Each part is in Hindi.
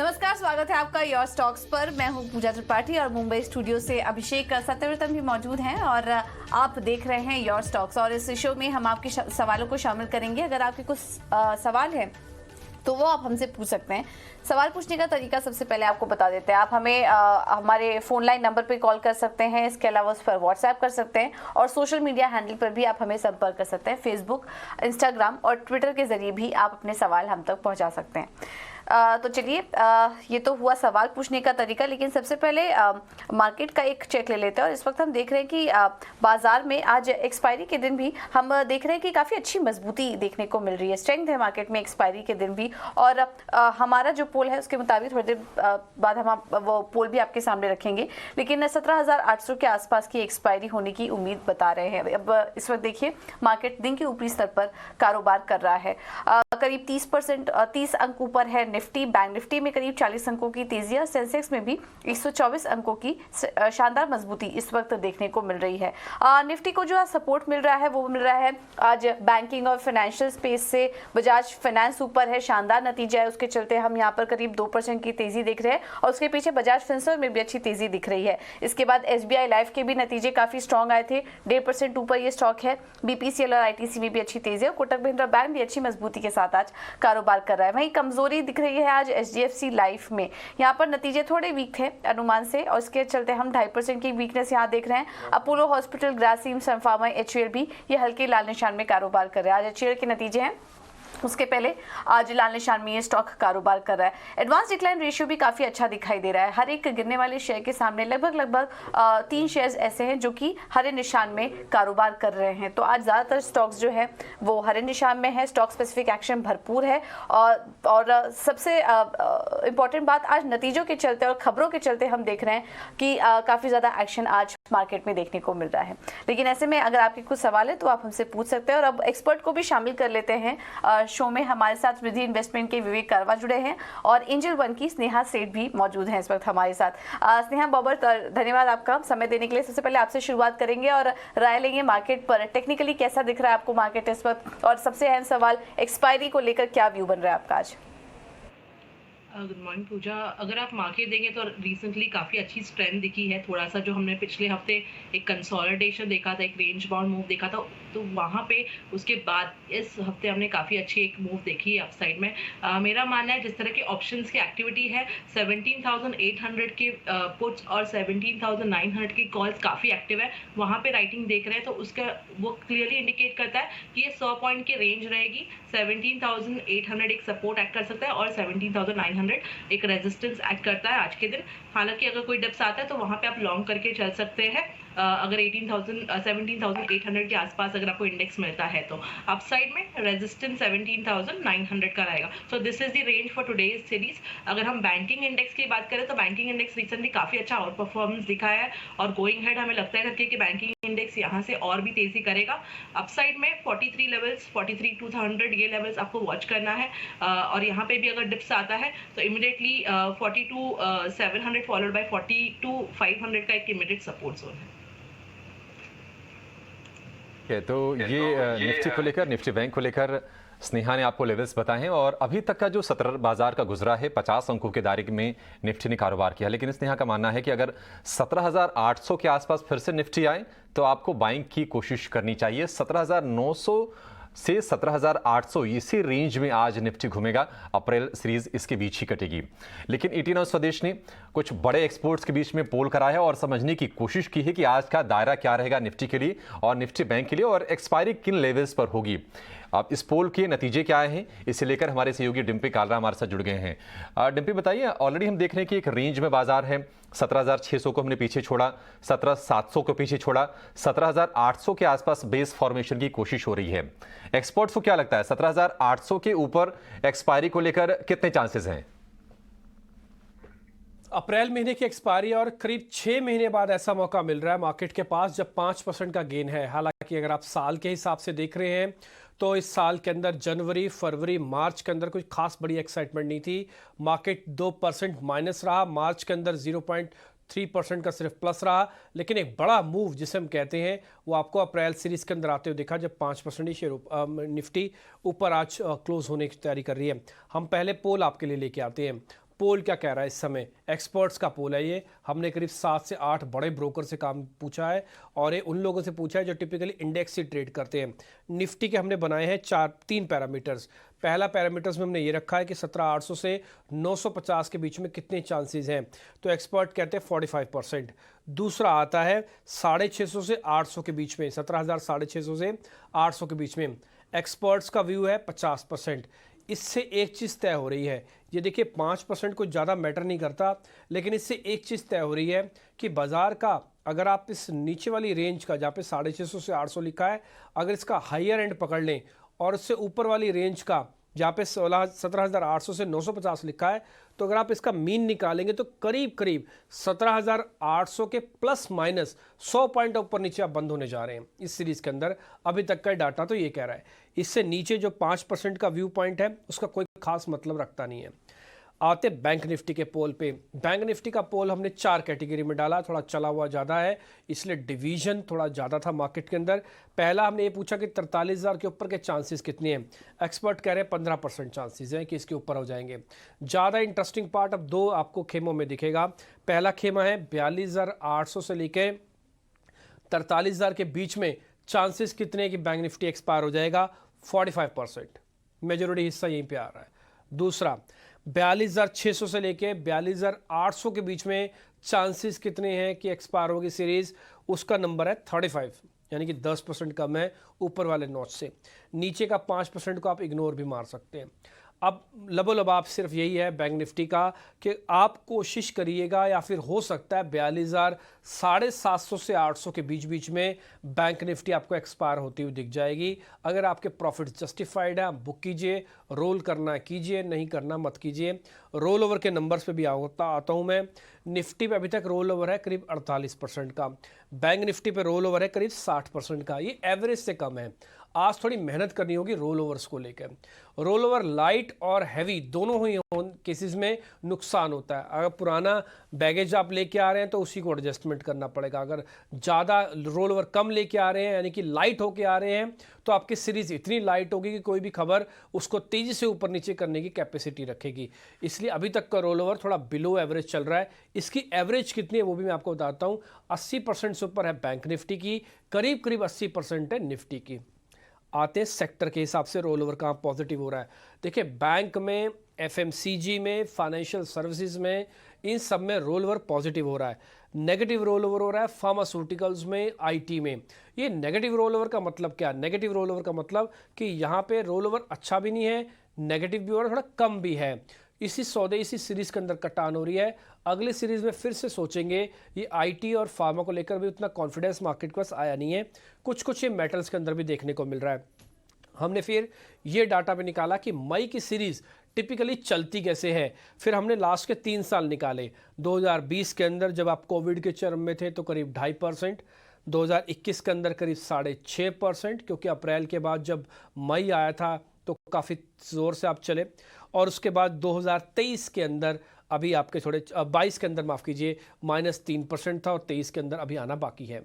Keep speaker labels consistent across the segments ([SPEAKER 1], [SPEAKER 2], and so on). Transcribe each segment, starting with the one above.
[SPEAKER 1] नमस्कार, स्वागत है आपका योर स्टॉक्स पर। मैं हूं पूजा त्रिपाठी और मुंबई स्टूडियो से अभिषेक सत्यव्रतन भी मौजूद हैं और आप देख रहे हैं योर स्टॉक्स। और इस शो में हम आपके सवालों को शामिल करेंगे। अगर आपके कुछ सवाल हैं तो वो आप हमसे पूछ सकते हैं। सवाल पूछने का तरीका सबसे पहले आपको बता देते हैं। आप हमें हमारे फोन लाइन नंबर पे कॉल कर सकते हैं, इसके अलावा उस पर व्हाट्सएप कर सकते हैं और सोशल मीडिया हैंडल पर भी आप हमें संपर्क कर सकते हैं। फेसबुक, इंस्टाग्राम और ट्विटर के जरिए भी आप अपने सवाल हम तक पहुंचा सकते हैं। तो चलिए, ये तो हुआ सवाल पूछने का तरीका, लेकिन सबसे पहले मार्केट का एक चेक ले लेते हैं। और इस वक्त हम देख रहे हैं कि बाजार में आज एक्सपायरी के दिन भी हम देख रहे हैं कि काफ़ी अच्छी मजबूती देखने को मिल रही है। स्ट्रेंथ है मार्केट में एक्सपायरी के दिन भी। और हमारा जो पोल है उसके मुताबिक थोड़ी देर बाद हम वो पोल भी आपके सामने रखेंगे, लेकिन 17,800 के आसपास की एक्सपायरी होने की उम्मीद बता रहे हैं। अब इस वक्त देखिए मार्केट दिन के ऊपरी स्तर पर कारोबार कर रहा है। करीब 30 अंक ऊपर है निफ्टी। बैंक निफ्टी में करीब 40 अंकों की तेजी है। सेंसेक्स में भी 124 अंकों की शानदार मजबूती इस वक्त देखने को मिल रही है। निफ्टी को जो सपोर्ट मिल रहा है वो मिल रहा है आज बैंकिंग और फाइनेंशियल स्पेस से। बजाज फाइनेंस ऊपर है, शानदार नतीजा है, उसके चलते हम यहाँ पर करीब 2% की तेजी देख रहे हैं। और उसके पीछे बजाज फिनसर्व में भी अच्छी तेजी दिख रही है। इसके बाद SBI लाइफ के भी नतीजे काफी स्ट्रॉन्ग आए थे, 1.5% ऊपर ये स्टॉक है। BPCL और ITC में भी अच्छी तेजी है। कोटक महिंद्रा बैंक भी अच्छी मजबूती के साथ आज कारोबार कर रहा है। वहीं कमजोरी दिख रही है आज HDFC लाइफ में। यहाँ पर नतीजे थोड़े वीक थे अनुमान से और इसके चलते हम 2.5% की वीकनेस यहाँ देख रहे हैं। अपोलो हॉस्पिटल, ग्रासिम, सन फार्मा, HUL भी ये हल्के लाल निशान में कारोबार कर रहे हैं। आज HUL के नतीजे हैं, उसके पहले आज लाल निशान में ये स्टॉक कारोबार कर रहा है। एडवांस डिक्लाइन रेशियो भी काफी अच्छा दिखाई दे रहा है। हर एक गिरने वाले शेयर के सामने लगभग 3 शेयर्स ऐसे हैं जो कि हरे निशान में कारोबार कर रहे हैं। तो आज ज्यादातर स्टॉक्स जो है वो हरे निशान में है। स्टॉक स्पेसिफिक एक्शन भरपूर है और सबसे इंपॉर्टेंट बात, आज नतीजों के चलते और खबरों के चलते हम देख रहे हैं कि काफी ज्यादा एक्शन आज मार्केट में देखने को मिल रहा है। लेकिन ऐसे में अगर आपके कुछ सवाल है तो आप हमसे पूछ सकते हैं। और अब एक्सपर्ट को भी शामिल कर लेते हैं शो में। हमारे साथ विधि इन्वेस्टमेंट के विवेक करवा जुड़े हैं और एंजल वन की स्नेहा सेठ भी मौजूद हैं इस वक्त हमारे साथ। स्नेहा बॉबर, धन्यवाद आपका समय देने के लिए। सबसे पहले आपसे शुरुआत करेंगे और राय लेंगे मार्केट पर। टेक्निकली कैसा दिख रहा है आपको मार्केट इस वक्त, और सबसे अहम सवाल एक्सपायरी को लेकर क्या व्यू बन रहा है आपका आज?
[SPEAKER 2] गुड मॉर्निंग पूजा। अगर आप मार्केट देखें तो रिसेंटली काफ़ी अच्छी स्ट्रेंथ दिखी है। थोड़ा सा जो हमने पिछले हफ्ते एक कंसोलिडेशन देखा था, एक रेंज बाउंड मूव देखा था, तो वहाँ पे उसके बाद इस हफ्ते हमने काफ़ी अच्छी एक मूव देखी है अपसाइड में। मेरा मानना है जिस तरह के ऑप्शंस की एक्टिविटी है, 17,800 के पुट्स और 17,900 की कॉल्स काफ़ी एक्टिव है। वहाँ पे राइटिंग देख रहे हैं तो उसका वो क्लियरली इंडिकेट करता है कि ये 100 पॉइंट की रेंज रहेगी। 17,800 एक सपोर्ट एक्ट कर सकता है और 17,900 एक रेजिस्टेंस एक्ट करता है आज के दिन। हालांकि अगर कोई डिप्स आता है तो वहां पे आप लॉन्ग करके चल सकते हैं। अगर 17,800 के आसपास अगर आपको इंडेक्स मिलता है तो अपसाइड में रेजिस्टेंस 17,900 का रहेगा। So this is the range for today's series. अगर हम बैंकिंग इंडेक्स की बात करें तो बैंकिंग इंडेक्स रिसेंटली काफी अच्छा आउट परफॉर्मेंस दिखाया है और गोइंग हेड हमें लगता है कि बैंकिंग इंडेक्स यहाँ से और भी तेजी करेगा। अपसाइड में 43 लेवल्स, 43,200 ये लेवल्स आपको वॉच करना है। और यहाँ पे भी अगर डिप्स आता है तो इमीडिएटली 42,700 फॉलोड बाय 42,500 का एक इमीडिएट सपोर्ट जोन है।
[SPEAKER 3] तो ये निफ्टी को लेकर, निफ्टी बैंक को लेकर स्नेहा ने आपको लेवल्स बताए हैं। और अभी तक का जो सत्र बाजार का गुजरा है, 50 अंकों के दायरे में निफ्टी ने कारोबार किया। लेकिन स्नेहा का मानना है कि अगर 17,800 के आसपास फिर से निफ्टी आए तो आपको बाइंग की कोशिश करनी चाहिए। 17,900 से 17,800 इसी रेंज में आज निफ्टी घूमेगा। अप्रैल सीरीज इसके बीच ही कटेगी। लेकिन 18 स्वदेश ने कुछ बड़े एक्सपोर्ट्स के बीच में पोल कराया और समझने की कोशिश की है कि आज का दायरा क्या रहेगा निफ्टी के लिए और निफ्टी बैंक के लिए, और एक्सपायरी किन लेवल्स पर होगी। अब इस पोल के नतीजे क्या आए हैं, इसे लेकर हमारे सहयोगी डिम्पी कालरा हमारे साथ जुड़ गए हैं। डिम्पी बताइए, ऑलरेडी हम देख रहे हैं कि एक रेंज में बाजार है। 17,600 को हमने पीछे छोड़ा, 17,700 को पीछे छोड़ा, 17,800 के आसपास बेस फॉर्मेशन की कोशिश हो रही है। एक्सपर्ट्स को क्या लगता है 17,800 के ऊपर एक्सपायरी को लेकर कितने चांसेस हैं?
[SPEAKER 4] अप्रैल महीने की एक्सपायरी और करीब 6 महीने बाद ऐसा मौका मिल रहा है मार्केट के पास जब 5% का गेन है। हालांकि अगर आप साल के हिसाब से देख रहे हैं तो इस साल के अंदर जनवरी, फरवरी, मार्च के अंदर कोई खास बड़ी एक्साइटमेंट नहीं थी। मार्केट 2% माइनस रहा, मार्च के अंदर 0.3% का सिर्फ प्लस रहा। लेकिन एक बड़ा मूव जिसे हम कहते हैं वो आपको अप्रैल सीरीज के अंदर आते हुए देखा जब 5% ही शेयर निफ्टी ऊपर आज क्लोज होने की तैयारी कर रही है। हम पहले पोल आपके लिए लेके आते हैं। पोल क्या कह रहा है इस समय, एक्सपर्ट्स का पोल है ये, हमने करीब 7 से 8 बड़े ब्रोकर से काम पूछा है और ये उन लोगों से पूछा है जो टिपिकली इंडेक्स ही ट्रेड करते हैं। निफ्टी के हमने बनाए हैं 3 पैरामीटर्स। पहला पैरामीटर्स में हमने ये रखा है कि 17,800 से 950 के बीच में कितने चांसेस हैं, तो एक्सपर्ट कहते हैं 45%। दूसरा आता है 650 से 800 के बीच में, 17,650 से 800 के बीच में, एक्सपर्ट्स का व्यू है 50%। इससे एक चीज़ तय हो रही है, ये देखिए 5% कुछ ज़्यादा मैटर नहीं करता, लेकिन इससे एक चीज़ तय हो रही है कि बाज़ार का अगर आप इस नीचे वाली रेंज का जहाँ पे 650 से 800 लिखा है, अगर इसका हायर एंड पकड़ लें और उससे ऊपर वाली रेंज का जहाँ पे 17,800 से 950 लिखा है, तो अगर आप इसका मीन निकालेंगे तो करीब करीब 17,800 के प्लस माइनस 100 पॉइंट ऊपर नीचे आप बंद होने जा रहे हैं इस सीरीज़ के अंदर। अभी तक का डाटा तो ये कह रहा है। इससे नीचे जो 5% का व्यू पॉइंट है उसका कोई खास मतलब रखता नहीं है। आते बैंक निफ्टी के पोल पे। बैंक निफ्टी का पोल हमने 4 कैटेगरी में डाला, थोड़ा चला हुआ ज़्यादा है इसलिए डिवीजन थोड़ा ज़्यादा था मार्केट के अंदर। पहला हमने ये पूछा कि 43,000 के ऊपर के चांसेस कितने हैं, एक्सपर्ट कह रहे हैं 15% चांसेस हैं कि इसके ऊपर हो जाएंगे। ज़्यादा इंटरेस्टिंग पार्ट अब 2 आपको खेमों में दिखेगा। पहला खेमा है 42,800 से लेके 43,000 के बीच में चांसेस कितने कि बैंक निफ्टी एक्सपायर हो जाएगा, 45%। मेजोरिटी हिस्सा यहीं पे आ रहा है। दूसरा 42,600 से लेके 42,800 के बीच में चांसेस कितने हैं कि एक्सपायर होगी सीरीज, उसका नंबर है 35, यानी कि 10% कम है ऊपर वाले नॉच से। नीचे का 5% को आप इग्नोर भी मार सकते हैं। अब लबोलबाब सिर्फ यही है बैंक निफ्टी का कि आप कोशिश करिएगा, या फिर हो सकता है 42,750 से 800 के बीच में बैंक निफ्टी आपको एक्सपायर होती हुई दिख जाएगी। अगर आपके प्रॉफिट जस्टिफाइड है आप बुक कीजिए, रोल करना कीजिए, नहीं करना मत कीजिए। रोल ओवर के नंबर्स पे भी आता हूँ मैं। निफ्टी पे अभी तक रोल ओवर है करीब 48% का, बैंक निफ्टी पे रोल ओवर है करीब 60% का, ये एवरेज से कम है। आज थोड़ी मेहनत करनी होगी रोल ओवर्स को लेकर। रोल ओवर लाइट और हैवी दोनों ही केसेस में नुकसान होता है। अगर पुराना बैगेज आप लेके आ रहे हैं तो उसी को एडजस्टमेंट करना पड़ेगा। अगर ज़्यादा रोल ओवर कम लेके आ रहे हैं यानी कि लाइट होके आ रहे हैं तो आपकी सीरीज़ इतनी लाइट होगी कि कोई भी खबर उसको तेज़ी से ऊपर नीचे करने की कैपेसिटी रखेगी। इसलिए अभी तक का रोल ओवर थोड़ा बिलो एवरेज चल रहा है। इसकी एवरेज कितनी है वो भी मैं आपको बताता हूँ। 80% से ऊपर है बैंक निफ्टी की, करीब 80% है निफ्टी की। आते सेक्टर के हिसाब से रोल ओवर कहाँ पॉजिटिव हो रहा है। देखिए बैंक में, एफएमसीजी में, फाइनेंशियल सर्विसेज में, इन सब में रोल ओवर पॉजिटिव हो रहा है। नेगेटिव रोल ओवर हो रहा है फार्मास्यूटिकल्स में, आईटी में। ये नेगेटिव रोल ओवर का मतलब क्या? नेगेटिव रोल ओवर का मतलब कि यहाँ पे रोल ओवर अच्छा भी नहीं है, नेगेटिव भी हो रहा है, थोड़ा कम भी है। इसी सीरीज के अंदर कटान हो रही है। अगली सीरीज में फिर से सोचेंगे। ये आईटी और फार्मा को लेकर भी उतना कॉन्फिडेंस मार्केट के पास आया नहीं है। कुछ ये मेटल्स के अंदर भी देखने को मिल रहा है। हमने फिर ये डाटा भी निकाला कि मई की सीरीज टिपिकली चलती कैसे है। फिर हमने लास्ट के 3 साल निकाले। 2020 के अंदर जब आप कोविड के चरम में थे तो करीब 2.5%, 2021 के अंदर करीब 6.5%, क्योंकि अप्रैल के बाद जब मई आया था तो काफ़ी ज़ोर से आप चले। और उसके बाद 2023 के अंदर अभी आपके 22 के अंदर माफ़ कीजिए -3% था और 23 के अंदर अभी आना बाकी है।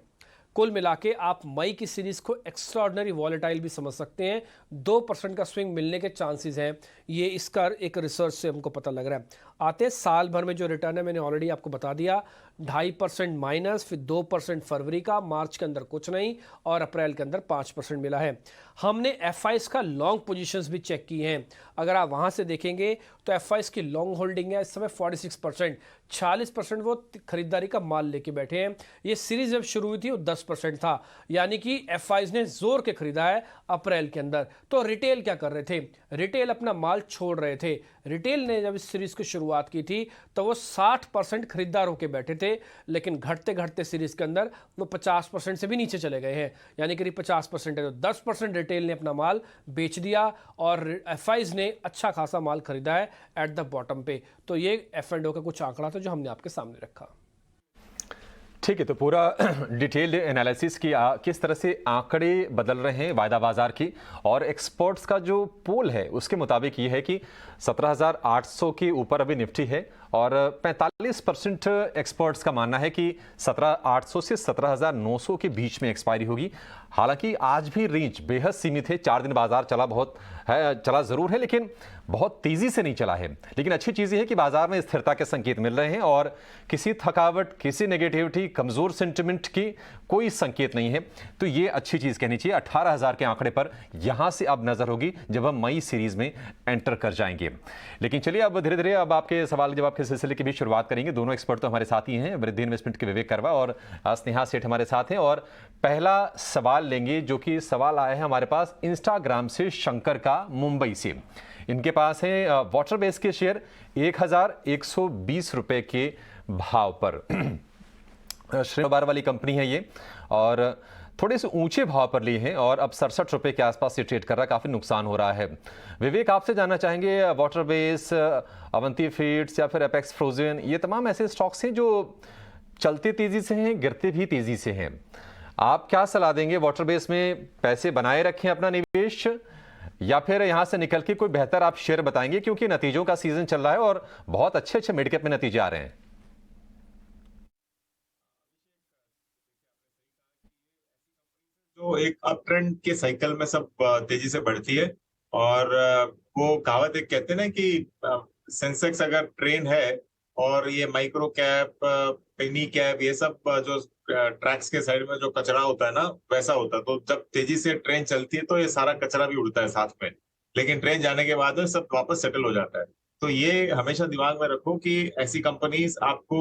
[SPEAKER 4] कुल मिला के आप मई की सीरीज़ को एक्स्ट्राऑर्डिनरी वॉलेटाइल भी समझ सकते हैं। 2% का स्विंग मिलने के चांसेस हैं, ये इसका एक रिसर्च से हमको पता लग रहा है। आते साल भर में जो रिटर्न है मैंने ऑलरेडी आपको बता दिया, 2.5% माइनस, फिर 2% फरवरी का, मार्च के अंदर कुछ नहीं और अप्रैल के अंदर 5% मिला है। हमने एफआईज का लॉन्ग पोजीशंस भी चेक की हैं। अगर आप वहाँ से देखेंगे तो एफआईज की लॉन्ग होल्डिंग है इस समय 46%, 46% वो खरीदारी का माल लेके बैठे हैं। ये सीरीज जब शुरू हुई थी वो 10% था, यानी कि एफआईज ने जोर के खरीदा है अप्रैल के अंदर। तो रिटेल क्या कर रहे थे? रिटेल अपना माल छोड़ रहे थे। रिटेल ने जब इस सीरीज की शुरुआत की थी तो वो 60% खरीदार होके बैठे थे, लेकिन घटते घटते सीरीज के अंदर वो 50% से भी नीचे चले गए हैं, यानी करीब 50% है। तो 10% रिटेल ने अपना माल बेच दिया और एफआईज ने अच्छा खासा माल खरीदा है एट द बॉटम पे। तो ये F&O का कुछ आंकड़ा था जो हमने आपके सामने रखा।
[SPEAKER 3] ठीक है, तो पूरा डिटेल्ड एनालिसिस की किस तरह से आंकड़े बदल रहे हैं वायदा बाजार की, और एक्सपर्ट्स का जो पोल है उसके मुताबिक ये है कि 17,800 के ऊपर अभी निफ्टी है और 45% एक्सपर्ट्स का मानना है कि 17,800 से 17,900 के बीच में एक्सपायरी होगी। हालांकि आज भी रेंज बेहद सीमित है। 4 दिन बाजार चला जरूर है, लेकिन बहुत तेजी से नहीं चला है। लेकिन अच्छी चीज़ ये है कि बाजार में स्थिरता के संकेत मिल रहे हैं और किसी थकावट, किसी नेगेटिविटी, कमजोर सेंटिमेंट की कोई संकेत नहीं है। तो ये अच्छी चीज़ कहनी चाहिए। 18,000 के आंकड़े पर यहां से अब नजर होगी जब हम मई सीरीज में एंटर कर जाएंगे। लेकिन चलिए अब धीरे धीरे अब आपके सवाल जवाब के सिलसिले की भी शुरुआत करेंगे। दोनों एक्सपर्ट तो हमारे साथ ही हैं, वृद्धि इन्वेस्टमेंट के विवेक करवा और स्नेहा सेठ हमारे साथ हैं। और पहला सवाल लेंगे, जो कि सवाल आया है हमारे पास इंस्टाग्राम से शंकर का, मुंबई से। इनके पास है वाटर बेस के शेयर 1,120 रुपए के भाव पर। श्रेणीवार वाली कंपनी है ये, और थोड़े से ऊंचे भाव पर लिए हैं और अब 67 रुपए के आसपास से ट्रेड कर रहा है। काफी नुकसान हो रहा है। विवेक, आपसे जानना चाहेंगे, वाटर बेस, अवंती फीड्स या फिर एपेक्स फ्रोजन, ये तमाम ऐसे स्टॉक्स हैं जो चलते तेजी से हैं, गिरते भी तेजी से हैं। आप क्या सलाह देंगे? वाटर बेस में पैसे बनाए रखें अपना निवेश, या फिर यहां से निकल के कोई बेहतर आप शेयर बताएंगे, क्योंकि नतीजों का सीजन चल रहा है और बहुत अच्छे अच्छे मिड कैप में नतीजे आ रहे हैं।
[SPEAKER 5] तो एक अप ट्रेंड के साइकिल में सब तेजी से बढ़ती है, और वो कहावत एक कहते हैं ना कि सेंसेक्स अगर ट्रेन है और ये माइक्रो कैप, पेनी कैप, ये सब जो ट्रैक्स के साइड में जो कचरा होता है ना, वैसा होता है। तो जब तेजी से ट्रेन चलती है तो ये सारा कचरा भी उड़ता है साथ में, लेकिन ट्रेन जाने के बाद सब वापस सेटल हो जाता है। तो ये हमेशा दिमाग में रखो कि ऐसी कंपनीज आपको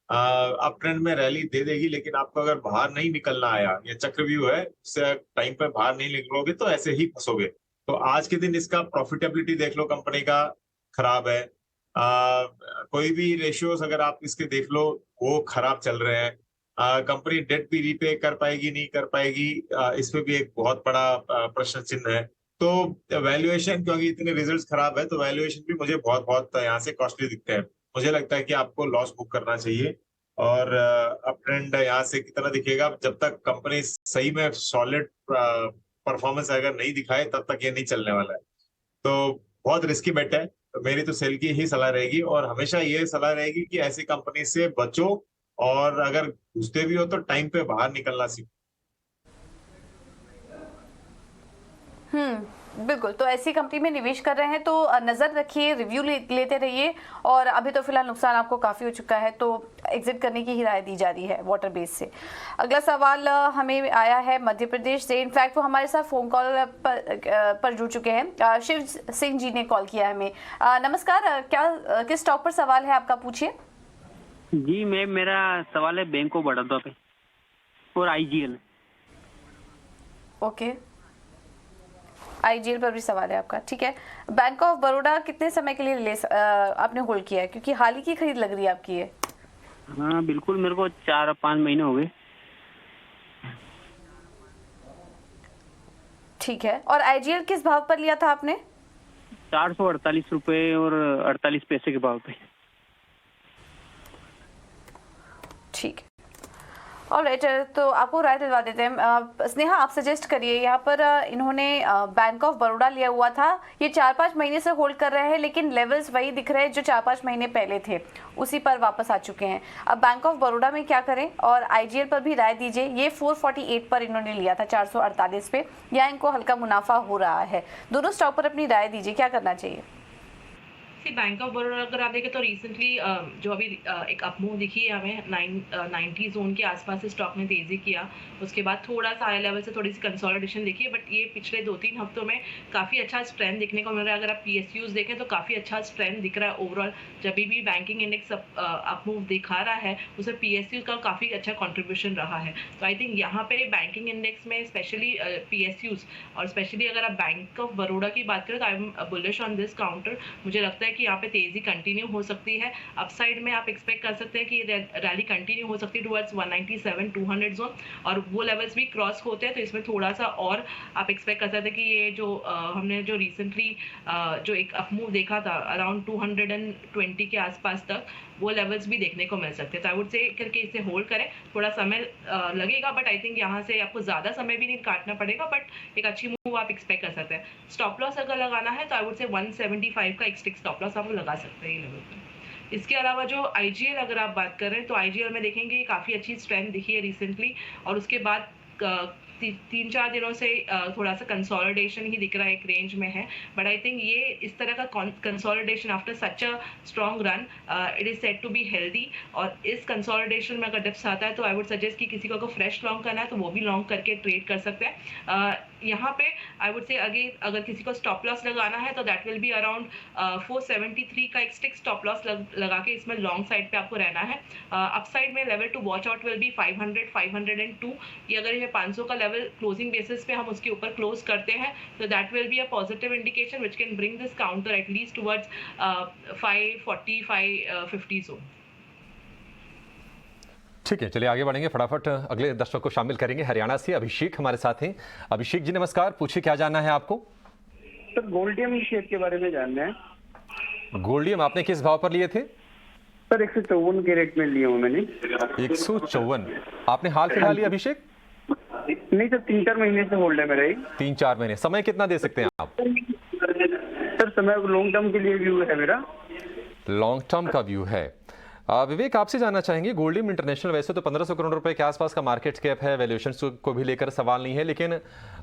[SPEAKER 5] अप ट्रेंड में रैली दे देगी, लेकिन आपको अगर बाहर नहीं निकलना आया, ये चक्रव्यूह है, उससे टाइम पे बाहर नहीं निकलोगे तो ऐसे ही फंसोगे। तो आज के दिन इसका प्रॉफिटेबिलिटी देख लो, कंपनी का खराब है। कोई भी रेशियोज अगर आप इसके देख लो, वो खराब चल रहे हैं। कंपनी डेट भी रीपे कर पाएगी, नहीं कर पाएगी, इस पे भी एक बहुत बड़ा प्रश्न चिन्ह है। तो वैल्यूएशन, क्योंकि इतने रिजल्ट्स खराब है, तो वैल्यूएशन भी मुझे बहुत बहुत यहाँ से कॉस्टली दिखते हैं। मुझे लगता है कि आपको लॉस बुक करना चाहिए, और अप ट्रेंड यहाँ से कितना दिखेगा, जब तक कंपनी सही में सॉलिड परफॉर्मेंस अगर नहीं दिखाए तब तक ये नहीं चलने वाला है। तो बहुत रिस्की बेट है। तो मेरी तो सेल की ही सलाह रहेगी, और हमेशा ये सलाह रहेगी कि ऐसी कंपनी से बचो, और अगर घुसते भी हो तो टाइम पे बाहर निकलना सीखो।
[SPEAKER 1] बिल्कुल। तो ऐसी कंपनी में निवेश कर रहे हैं तो नजर रखिए, रिव्यू लेते रहिए। और अभी तो फिलहाल नुकसान आपको काफी हो चुका है, तो एग्जिट करने की ही राय दी जा रही है वाटर बेस से। अगला सवाल हमें आया है मध्य प्रदेश से। इनफैक्ट वो हमारे साथ फोन कॉल पर जुड़ चुके हैं। शिव सिंह जी ने कॉल किया हमें। नमस्कार, क्या किस स्टॉक पर सवाल है आपका, पूछिए।
[SPEAKER 6] जी मैम, मेरा सवाल है बैंक ऑफ बड़ौदा पे और आईजीएल।
[SPEAKER 1] ओके, आईजीएल पर भी सवाल है आपका, ठीक है। बैंक ऑफ बड़ौदा कितने समय के लिए आपने होल्ड किया है, क्योंकि हाल ही की खरीद लग रही है आपकी ये?
[SPEAKER 6] हाँ बिल्कुल, मेरे को 4-5 महीने हो गए।
[SPEAKER 1] ठीक है। और आईजीएल किस भाव पर लिया था आपने?
[SPEAKER 6] 448 रुपए और 48 पैसे के भाव पे।
[SPEAKER 1] ठीक है, ऑलराइट। तो आपको राय दिलवा देते हैं। स्नेहा, आप सजेस्ट करिए। यहाँ पर इन्होंने बैंक ऑफ बड़ौदा लिया हुआ था, ये 4-5 महीने से होल्ड कर रहे हैं, लेकिन लेवल्स वही दिख रहे हैं जो 4-5 महीने पहले थे, उसी पर वापस आ चुके हैं। अब बैंक ऑफ बड़ौदा में क्या करें, और आईजीएल पर भी राय दीजिए। ये 448 पर इन्होंने लिया था, 448 पे, या इनको हल्का मुनाफा हो रहा है? दोनों स्टॉक पर अपनी राय दीजिए, क्या करना चाहिए?
[SPEAKER 2] बैंक ऑफ बड़ौदा अगर आप देखें तो रिसेंटली जो अभी एक अपमूव दिखी है हमें, 90 जोन के आसपास से स्टॉक ने तेजी किया। उसके बाद थोड़ा सा हाई लेवल से थोड़ी सी कंसोलिडेशन दिखी है, बट ये पिछले 2-3 हफ्तों में काफ़ी अच्छा स्ट्रेंथ दिखने को मिल रहा है। अगर आप पीएसयूज देखें तो काफ़ी अच्छा स्ट्रेंथ दिख रहा है ओवरऑल। जब भी बैंकिंग इंडेक्स अपमूव दिखा रहा है, उसमें पीएसयू का काफ़ी अच्छा कॉन्ट्रीब्यूशन रहा है। तो आई थिंक यहाँ पे बैंकिंग इंडेक्स में स्पेशली पीएसयूज, और स्पेशली अगर आप बैंक ऑफ बड़ौदा की बात करें तो I am bullish on this counter. मुझे लगता है कि यहाँ पे तेजी कंटिन्यू हो सकती है। अपसाइड में आप एक्सपेक्ट कर सकते हैं कि रैली कंटिन्यू हो सकती है टुवर्ड्स 197-200 जोन, और वो लेवल्स भी क्रॉस होते हैं तो इसमें थोड़ा सा और आप एक्सपेक्ट कर सकते हैं कि ये जो हमने जो रिसेंटली जो एक अपमूव देखा था अराउंड 220 के आसपास तक, वो लेवल्स भी देखने को मिल सकते हैं। तो आई वुड से करके इसे होल्ड करें। थोड़ा समय लगेगा, बट आई थिंक यहाँ से आपको ज़्यादा समय भी नहीं काटना पड़ेगा, बट एक अच्छी मूव आप एक्सपेक्ट कर सकते हैं। स्टॉप लॉस अगर लगाना है तो आई वुड से 175 का एक स्टिक स्टॉप लॉस आप लगा सकते हैं ये लेवल पर। इसके अलावा जो आईजीएल अगर आप बात कर रहे हैं तो आईजीएल में देखेंगे काफ़ी अच्छी स्ट्रेंथ दिखी है रिसेंटली, और उसके बाद 3-4 दिनों से थोड़ा सा कंसोलिडेशन ही दिख रहा है, एक रेंज में है। बट आई थिंक ये इस तरह का consolidation after such a strong run it is said to be healthy, और इस कंसोलिडेशन में अगर डिप्स आता है तो आई वुड सजेस्ट कि किसी को अगर फ्रेश लॉन्ग करना है तो वो भी लॉन्ग करके ट्रेड कर सकते हैं। यहाँ पे आई वुड से अगेन अगर किसी को स्टॉप लॉस लगाना है तो दैट विल बी अराउंड 473 का एक स्टिक स्टॉप लॉस लगा के इसमें लॉन्ग साइड पे आपको रहना है। अपसाइड में level to watch out will be 500, 502। ये अगर ये 500 का लेवल क्लोजिंग बेसिस पे हम उसके ऊपर क्लोज करते हैं तो that will be a positive indication which can bring this counter at least towards 540, 550 zone.
[SPEAKER 3] ठीक है, चलिए आगे बढ़ेंगे, फटाफट अगले दर्शक को शामिल करेंगे। हरियाणा से अभिषेक हमारे साथ हैं। अभिषेक जी नमस्कार, पूछिए क्या जानना है आपको?
[SPEAKER 7] सर गोल्डियम शेयर के बारे में जानना है।
[SPEAKER 3] गोल्डियम आपने किस भाव पर लिए थे?
[SPEAKER 7] सर 154 के रेट में लिए हूँ मैंने।
[SPEAKER 3] 154 आपने हाल फिलहाल लिया अभिषेक?
[SPEAKER 7] नहीं सर, 3-4 महीने से होल्ड है मेरा ही।
[SPEAKER 3] 3-4 महीने। समय कितना दे सकते हैं आप?
[SPEAKER 7] सर समय लॉन्ग टर्म के लिए व्यू है मेरा।
[SPEAKER 3] लॉन्ग टर्म का व्यू है। विवेक आपसे जानना चाहेंगे, गोल्डियम इंटरनेशनल वैसे तो 1500 करोड़ रुपए के आसपास का मार्केट कैप है, वैल्यूएशन को भी लेकर सवाल नहीं है, लेकिन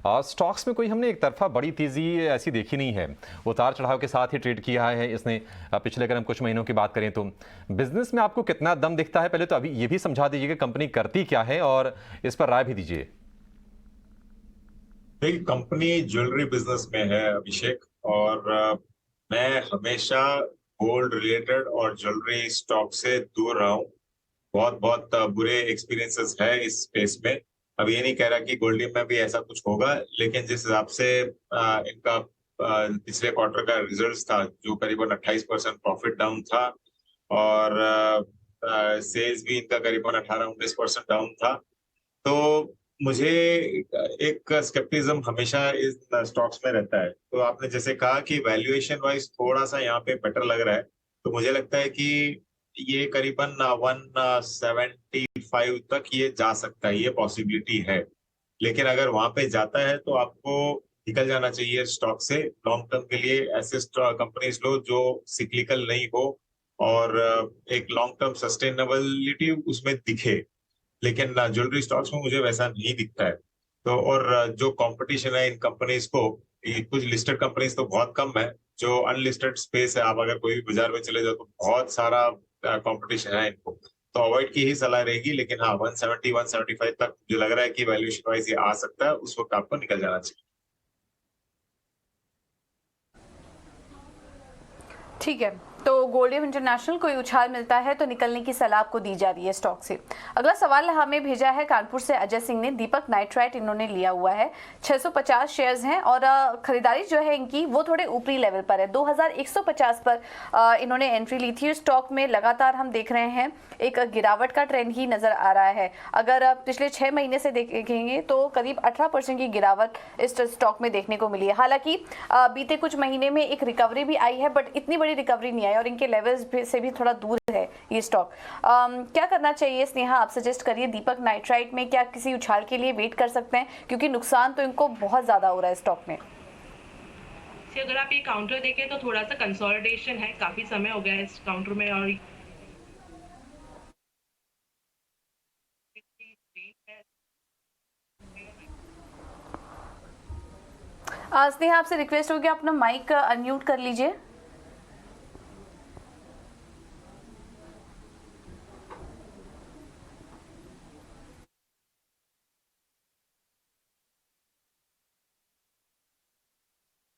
[SPEAKER 3] स्टॉक्स में कोई हमने एक तरफा बड़ी तेजी ऐसी देखी नहीं है। उतार चढ़ाव के साथ ही ट्रेड किया है इसने पिछले, अगर हम कुछ महीनों की बात करें तो बिजनेस में आपको कितना दम दिखता है? पहले तो अभी ये भी समझा दीजिए कि कंपनी करती क्या है और इस पर राय भी दीजिए।
[SPEAKER 5] देखिए, कंपनी ज्वेलरी बिजनेस में है अभिषेक, और मैं हमेशा गोल्ड रिलेटेड और ज्वेलरी स्टॉक से दूर रहा हूँ। बहुत बहुत बुरे एक्सपीरियंसेस है इस स्पेस में। अब ये नहीं कह रहा कि गोल्डियम में भी ऐसा कुछ होगा, लेकिन जिस हिसाब से इनका पिछले क्वार्टर का रिजल्ट्स था जो करीबन 28% प्रॉफिट डाउन था, और सेल्स भी इनका करीबन 18-19% डाउन था, तो मुझे एक स्केप्टिज्म हमेशा इस स्टॉक्स में रहता है। तो आपने जैसे कहा कि वैल्यूएशन वाइज थोड़ा सा यहाँ पे बेटर लग रहा है, तो मुझे लगता है कि ये करीबन 175 तक ये जा सकता है, ये पॉसिबिलिटी है। लेकिन अगर वहां पे जाता है तो आपको निकल जाना चाहिए स्टॉक से। लॉन्ग टर्म के लिए ऐसे कंपनीज लो जो सिक्लिकल नहीं हो और एक लॉन्ग टर्म सस्टेनेबिलिटी उसमें दिखे, लेकिन ज्वेलरी स्टॉक्स में मुझे वैसा नहीं दिखता है। तो और जो कंपटीशन है इन कंपनीज को, कुछ लिस्टेड कंपनीज तो बहुत कम है, जो अनलिस्टेड स्पेस है, आप अगर कोई भी बाजार में चले जाओ तो बहुत सारा कंपटीशन है इनको, तो अवॉइड की ही सलाह रहेगी। लेकिन हाँ, 170-175 तक मुझे लग रहा है कि वैल्यूएशन वाइज ये आ सकता है, उस वक्त आपको निकल जाना चाहिए।
[SPEAKER 1] ठीक है, तो गोल्डियम इंटरनेशनल कोई उछाल मिलता है तो निकलने की सलाह आपको दी जा रही है स्टॉक से। अगला सवाल हमें भेजा है कानपुर से अजय सिंह ने। दीपक नाइट्राइट इन्होंने लिया हुआ है, 650 शेयर्स हैं और खरीदारी जो है इनकी वो थोड़े ऊपरी लेवल पर है। 2150 पर इन्होंने एंट्री ली थी। स्टॉक में लगातार हम देख रहे हैं एक गिरावट का ट्रेंड ही नजर आ रहा है। अगर पिछले 6 महीने से देखेंगे तो करीब 18% की गिरावट इस स्टॉक में देखने को मिली है। हालांकि बीते कुछ महीने में एक रिकवरी भी आई है, बट इतनी बड़ी रिकवरी नहीं आई और इनके लेवल्स से भी थोड़ा दूर है ये स्टॉक। क्या करना चाहिए स्नेहा, आप सजेस्ट करिए। दीपक नाइट्राइट में क्या किसी उछाल के लिए वेट कर सकते हैं, क्योंकि नुकसान तो इनको बहुत ज्यादा हो रहा है स्टॉक में?
[SPEAKER 2] अगर आप ये काउंटर देखें तो थोड़ा सा कंसोलिडेशन है, काफी समय हो गया है इस काउंटर में, और
[SPEAKER 1] स्नेहा आपसे रिक्वेस्ट होगी अपना माइक अनम्यूट कर लीजिए।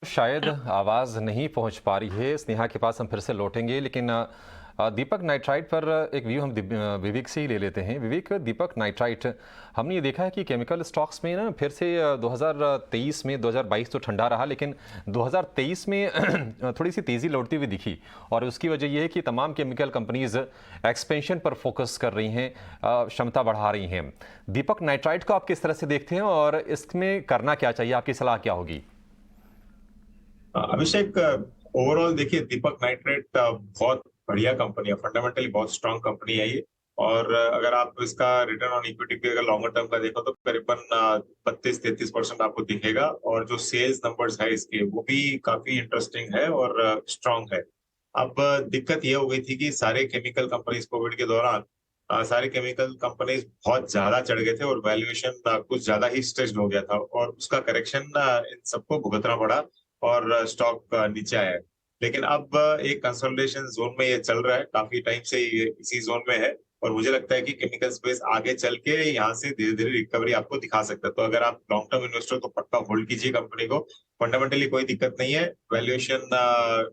[SPEAKER 3] शायद आवाज़ नहीं पहुंच पा रही है स्नेहा के पास, हम फिर से लौटेंगे। लेकिन दीपक नाइट्राइट पर एक व्यू हम विवेक से ही ले लेते हैं। विवेक, दीपक नाइट्राइट हमने ये देखा है कि केमिकल स्टॉक्स में ना फिर से 2023 में, 2022 तो ठंडा रहा, लेकिन 2023 में थोड़ी सी तेज़ी लौटती हुई दिखी, और उसकी वजह यह है कि तमाम केमिकल कंपनीज एक्सपेंशन पर फोकस कर रही हैं, क्षमता बढ़ा रही हैं। दीपक नाइट्राइट को आप किस तरह से देखते हैं और इसमें करना क्या चाहिए, आपकी सलाह क्या होगी?
[SPEAKER 5] अभिषेक, ओवरऑल देखिए, दीपक नाइट्राइट बहुत बढ़िया कंपनी है, फंडामेंटली बहुत स्ट्रांग कंपनी है ये। और अगर आप इसका रिटर्न ऑन इक्विटी भी अगर लॉन्गर टर्म का देखो तो करीबन 32-33% आपको दिखेगा, और जो सेल्स नंबर्स है इसके वो भी काफी इंटरेस्टिंग है और स्ट्रांग है। अब दिक्कत ये हो गई थी कि सारे केमिकल कंपनीज कोविड के दौरान सारे केमिकल कंपनीज बहुत ज्यादा चढ़ गए थे और वैल्यूएशन कुछ ज्यादा ही स्ट्रेस्ड हो गया था और उसका करेक्शन इन सबको भुगतना पड़ा और स्टॉक नीचे आया है। लेकिन अब एक कंसोलिडेशन जोन में ये चल रहा है, काफी टाइम से ये इसी जोन में है और मुझे लगता है कि केमिकल स्पेस आगे चल के यहाँ से धीरे धीरे रिकवरी आपको दिखा सकता है। तो अगर आप लॉन्ग टर्म इन्वेस्टर तो पक्का होल्ड कीजिए कंपनी को। फंडामेंटली कोई दिक्कत नहीं है, वैल्यूएशन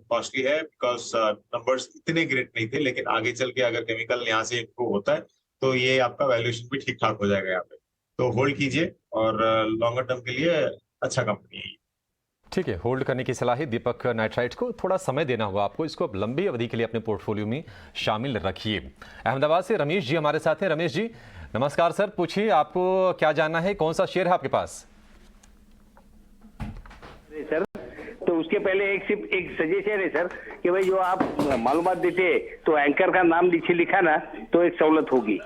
[SPEAKER 5] कॉस्टली है बिकॉज नंबर्स इतने ग्रेट नहीं थे, लेकिन आगे चल के अगर केमिकल यहाँ से इम्प्रूव होता है तो ये आपका वैल्यूएशन भी ठीक ठाक हो जाएगा यहाँ पे। तो होल्ड कीजिए और लॉन्गर टर्म के लिए अच्छा कंपनी है।
[SPEAKER 3] ठीक है, होल्ड करने की सलाह है। दीपक नाइट्राइट को थोड़ा समय देना होगा आपको, इसको अब लंबी अवधि के लिए अपने पोर्टफोलियो में शामिल रखिए। अहमदाबाद से रमेश जी हमारे साथ हैं। रमेश जी नमस्कार सर, पूछिए आपको क्या जानना है, कौन सा शेयर है आपके पास?
[SPEAKER 8] सर तो उसके पहले एक सजेशन है सर कि भाई जो आप मालूमात देते हैं तो एंकर का नाम नीचे लिखा ना तो एक सहूलत होगी।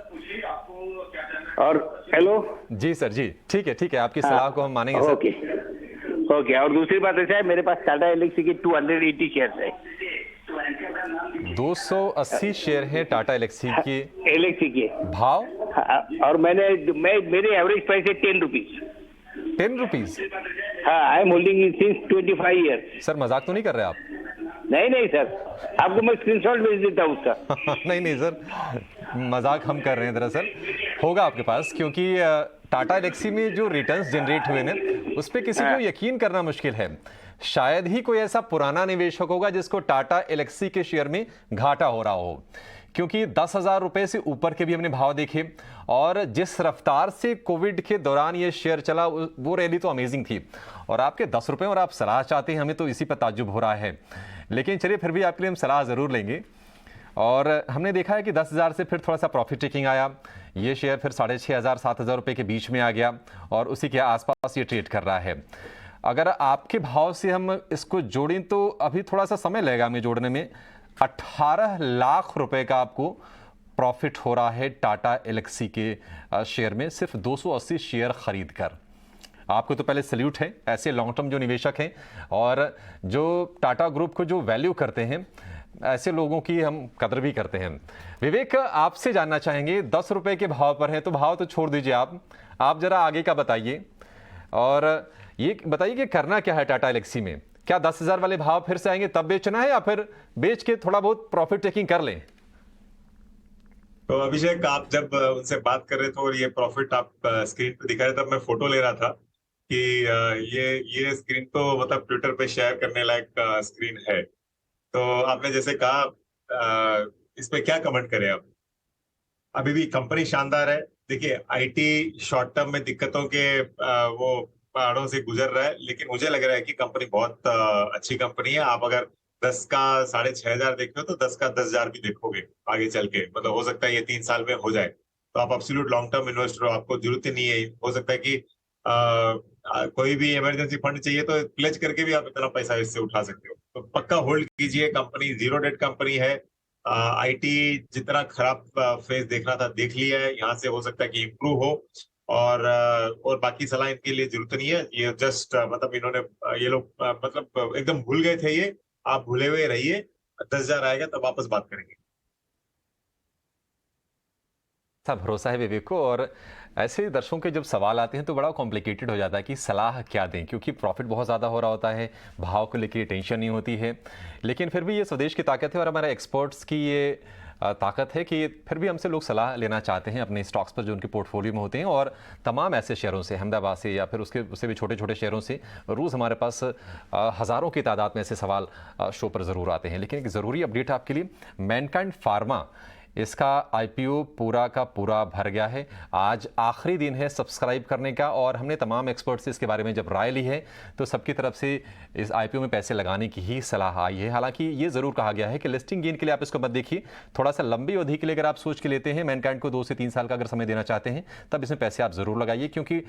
[SPEAKER 8] और हेलो
[SPEAKER 3] जी सर जी, ठीक है, आपकी सलाह को हम मानेंगे सर।
[SPEAKER 8] ओके। और दूसरी बात ऐसा है, मेरे पास टाटा एलेक्सी के 280 शेयर है।
[SPEAKER 3] 280 शेयर है टाटा एलेक्सी के भाव?
[SPEAKER 8] और मेरे एवरेज प्राइस है 10 रुपीज।
[SPEAKER 3] 10 रुपीज?
[SPEAKER 8] हाँ, I am holding it since 25 years.
[SPEAKER 3] Sir मजाक तो नहीं कर रहे आप?
[SPEAKER 8] नहीं सर, आपको मैं स्क्रीनशॉट भेज देता हूँ उसका।
[SPEAKER 3] नहीं सर, मजाक हम कर रहे हैं। दरअसल होगा आपके पास, क्योंकि टाटा एलेक्सी में जो रिटर्न्स जनरेट हुए ना उस पर किसी को यकीन करना मुश्किल है। शायद ही कोई ऐसा पुराना निवेशक होगा जिसको टाटा एलेक्सी के शेयर में घाटा हो रहा हो, क्योंकि 10,000 रुपए से ऊपर के भी हमने भाव देखे और जिस रफ्तार से कोविड के दौरान ये शेयर चला वो रैली तो अमेजिंग थी। और आपके 10 रुपए और आप सलाह चाहते हैं, हमें तो इसी पर ताज्जुब हो रहा है। लेकिन चलिए फिर भी आपके लिए हम सलाह ज़रूर लेंगे। और हमने देखा है कि 10,000 से फिर थोड़ा सा प्रॉफिट टेकिंग आया, ये शेयर फिर 6,500 7,000 रुपए के बीच में आ गया और उसी के आसपास ये ट्रेड कर रहा है। अगर आपके भाव से हम इसको जोड़ें तो अभी थोड़ा सा समय लगेगा हमें जोड़ने में। 18 लाख रुपए का आपको प्रॉफिट हो रहा है टाटा एलेक्सी के शेयर में, सिर्फ 280 शेयर खरीद कर। आपको तो पहले सल्यूट है, ऐसे लॉन्ग टर्म जो निवेशक हैं और जो टाटा ग्रुप को जो वैल्यू करते हैं, ऐसे लोगों की हम कदर भी करते हैं। विवेक, आपसे जानना चाहेंगे, 10 रुपए के भाव पर है तो भाव तो छोड़ दीजिए, आप जरा आगे का बताइए और ये बताइए कि करना क्या है टाटा एलेक्सी में। क्या 10,000 वाले भाव फिर से आएंगे तब बेचना है या फिर बेच के थोड़ा बहुत प्रॉफिट टेकिंग कर लें?
[SPEAKER 5] तो अभिषेक, आप जब उनसे बात कर रहे थे और ये प्रॉफिट आप स्क्रीन पे दिखा रहे थे, तब मैं फोटो ले रहा था कि ये स्क्रीन तो मतलब ट्विटर पे शेयर करने लायक स्क्रीन है। तो आपने जैसे कहा, इस पे क्या कमेंट करें आप? अभी भी कंपनी शानदार है। देखिए, आईटी शॉर्ट टर्म में दिक्कतों के वो पहाड़ों से गुजर रहा है, लेकिन मुझे लग रहा है कि कंपनी बहुत अच्छी कंपनी है। आप अगर 10 का 6,500 देख रहे हो तो 10 का 10,000 भी देखोगे आगे चल के, मतलब हो सकता है ये 3 साल में हो जाए। तो आप एब्सोल्यूट लॉन्ग टर्म इन्वेस्टर हो, आपको जरूरत ही नहीं है। हो सकता है कि कोई भी इमरजेंसी फंड चाहिए तो प्लेज करके भी आप इतना पैसा इससे उठा सकते हो। तो पक्का होल्ड कीजिए, कंपनी जीरो डेट कंपनी है। आईटी जितना खराब फेज देखना था देख लिया है, यहाँ से हो सकता है कि इम्प्रूव हो और बाकी सलाह इनके लिए जरूरत नहीं है। ये जस्ट मतलब इन्होंने ये लोग मतलब एकदम भूल गए थे। ये आप भूले हुए रहिए, 10,000 आएगा तब वापस बात करेंगे।
[SPEAKER 3] भरोसा है विवेक को। और ऐसे दर्शकों के जब सवाल आते हैं तो बड़ा कॉम्प्लिकेटेड हो जाता है कि सलाह क्या दें, क्योंकि प्रॉफिट बहुत ज़्यादा हो रहा होता है, भाव को लेकर टेंशन नहीं होती है। लेकिन फिर भी ये स्वदेश की ताकत है और हमारे एक्सपर्ट्स की ये ताकत है कि फिर भी हमसे लोग सलाह लेना चाहते हैं अपने स्टॉक्स पर जो उनके पोर्टफोलियो में होते हैं। और तमाम ऐसे शेयरों से, अहमदाबाद से या फिर उससे भी छोटे छोटे शेयरों से रोज़ हमारे पास हज़ारों की तादाद में ऐसे सवाल शो पर ज़रूर आते हैं। लेकिन एक ज़रूरी अपडेट आपके लिए, मैनकाइंड फार्मा, इसका आईपीओ पूरा का पूरा भर गया है। आज आखिरी दिन है सब्सक्राइब करने का और हमने तमाम एक्सपर्ट से इसके बारे में जब राय ली है तो सबकी तरफ से इस आईपीओ में पैसे लगाने की ही सलाह आई है। हालांकि ये ज़रूर कहा गया है कि लिस्टिंग गेन के लिए आप इसको मत देखिए, थोड़ा सा लंबी अवधि के लिए अगर आप सोच के लेते हैं, मैनकाइंड को 2 से 3 साल का अगर समय देना चाहते हैं तब इसमें पैसे आप ज़रूर लगाइए, क्योंकि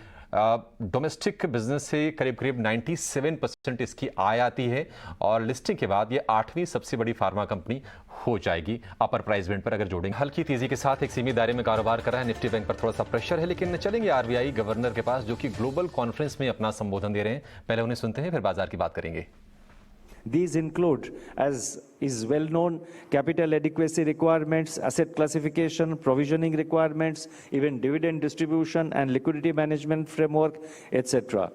[SPEAKER 3] डोमेस्टिक बिजनेस से करीब करीब 97% इसकी आय आती है और लिस्टिंग के बाद ये 8वीं सबसे बड़ी फार्मा कंपनी हो जाएगी अपर प्राइस बैंड पर अगर जोड़ेंगे। हल्की तेजी के साथ एक सीमित दायरे में कारोबार कर रहा है। निफ्टी बैंक पर थोड़ा सा प्रेशर है, लेकिन चलेंगे आरबीआई गवर्नर के पास जो कि ग्लोबल कॉन्फ्रेंस में अपना संबोधन दे रहे हैं। पहले उन्हें सुनते हैं, फिर बाजार की बात करेंगे।
[SPEAKER 9] These include, as is well known: capital adequacy requirements, asset classification, provisioning requirements, even dividend distribution and liquidity management framework, etc.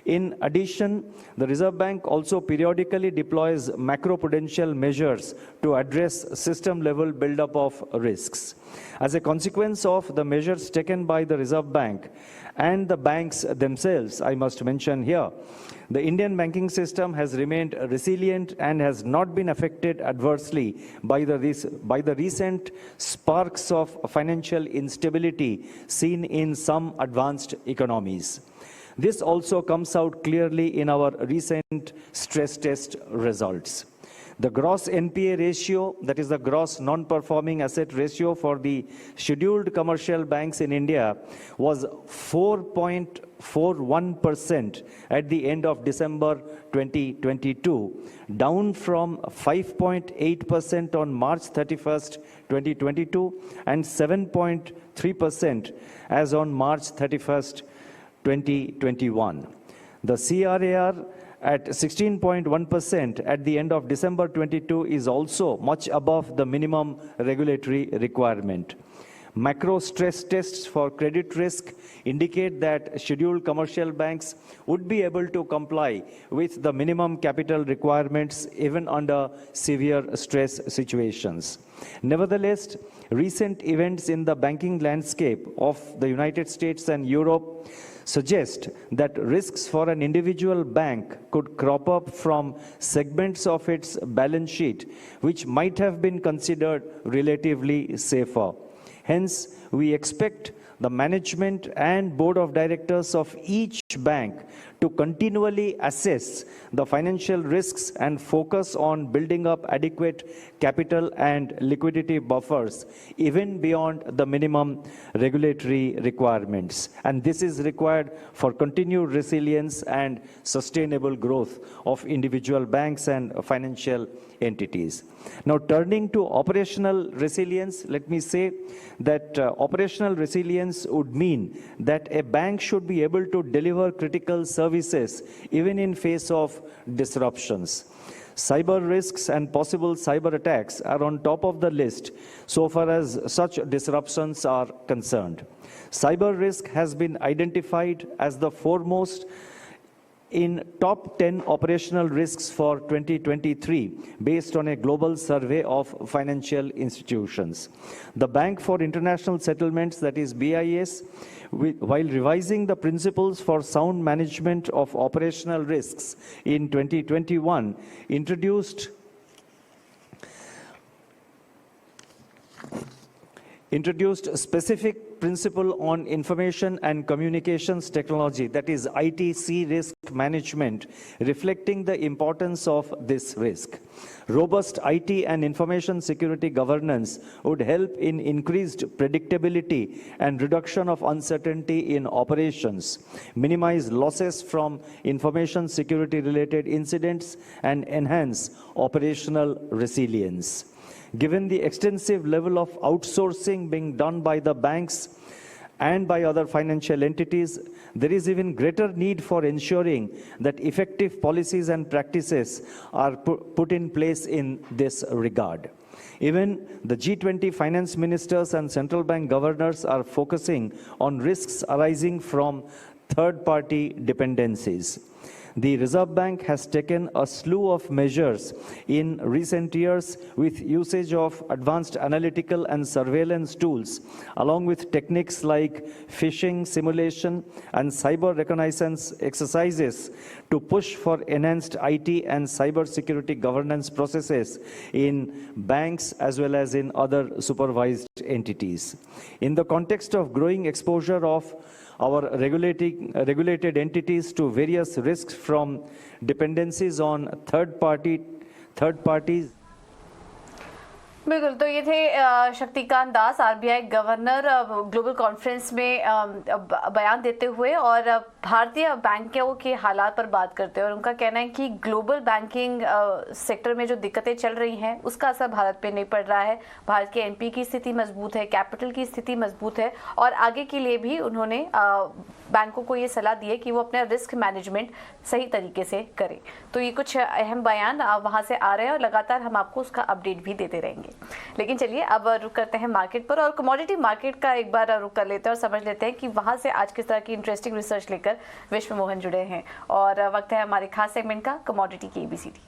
[SPEAKER 9] In addition, the Reserve Bank also periodically deploys macroprudential measures to address system-level buildup of risks. As a consequence of the measures taken by the Reserve Bank and the banks themselves, I must mention here, the Indian banking system has remained resilient and has not been affected adversely by the recent sparks of financial instability seen in some advanced economies. This also comes out clearly in our recent stress test results. The gross NPA ratio, that is the gross non-performing asset ratio for the scheduled commercial banks in India, was 4.41% at the end of December 2022, down from 5.8% on March 31st, 2022, and 7.3% as on March 31st, 2021. The CRAR at 16.1% at the end of December 22 is also much above the minimum regulatory requirement. Macro stress tests for credit risk indicate that scheduled commercial banks would be able to comply with the minimum capital requirements even under severe stress situations. Nevertheless, recent events in the banking landscape of the United States and Europe suggest that risks for an individual bank could crop up from segments of its balance sheet which might have been considered relatively safer. Hence, we expect the management and board of directors of each bank to continually assess the financial risks and focus on building up adequate capital and liquidity buffers, even beyond the minimum regulatory requirements. And this is required for continued resilience and sustainable growth of individual banks and financial entities. Now, turning to operational resilience, let me say that operational resilience would mean that a bank should be able to deliver critical services even in face of disruptions. Cyber risks and possible cyber attacks are on top of the list so far as such disruptions are concerned. Cyber risk has been identified as the foremost in top 10 operational risks for 2023 based on a global survey of financial institutions. The Bank for International Settlements, that is BIS, while revising the principles for sound management of operational risks in 2021, introduced specific principle on information and communications technology, that is ITC risk management, reflecting the importance of this risk. Robust IT and information security governance would help in increased predictability and reduction of uncertainty in operations, minimize losses from information security related incidents, and enhance operational resilience. Given the extensive level of outsourcing being done by the banks and by other financial entities, there is even greater need for ensuring that effective policies and practices are put in place in this regard. Even the G20 finance ministers and central bank governors are focusing on risks arising from third-party dependencies. The Reserve Bank has taken a slew of measures in recent years with usage of advanced analytical and surveillance tools, along with techniques like phishing simulation and cyber reconnaissance exercises to push for enhanced IT and cybersecurity governance processes in banks as well as in other supervised entities. In the context of growing exposure of our regulated entities to various risks from dependencies on third parties,
[SPEAKER 1] बिल्कुल, तो ये थे Shaktikanta Das, RBI governor, global conference में बयान देते हुए और भारतीय बैंकों के हालात पर बात करते हैं। और उनका कहना है कि ग्लोबल बैंकिंग सेक्टर में जो दिक्कतें चल रही हैं उसका असर भारत पे नहीं पड़ रहा है। भारत के एनपी की स्थिति मजबूत है, कैपिटल की स्थिति मजबूत है और आगे के लिए भी उन्होंने बैंकों को ये सलाह दी है कि वो अपना रिस्क मैनेजमेंट सही तरीके से करें। तो ये कुछ अहम बयान वहाँ से आ रहे हैं और लगातार हम आपको उसका अपडेट भी देते रहेंगे। लेकिन चलिए अब रुक करते हैं मार्केट पर और कमोडिटी मार्केट का एक बार रुक कर लेते हैं और समझ लेते हैं कि वहाँ से आज किस तरह की इंटरेस्टिंग रिसर्च लेकर विश्व मोहन जुड़े हैं। और वक्त है हमारे खास सेगमेंट का, कमोडिटी की एबीसीडी।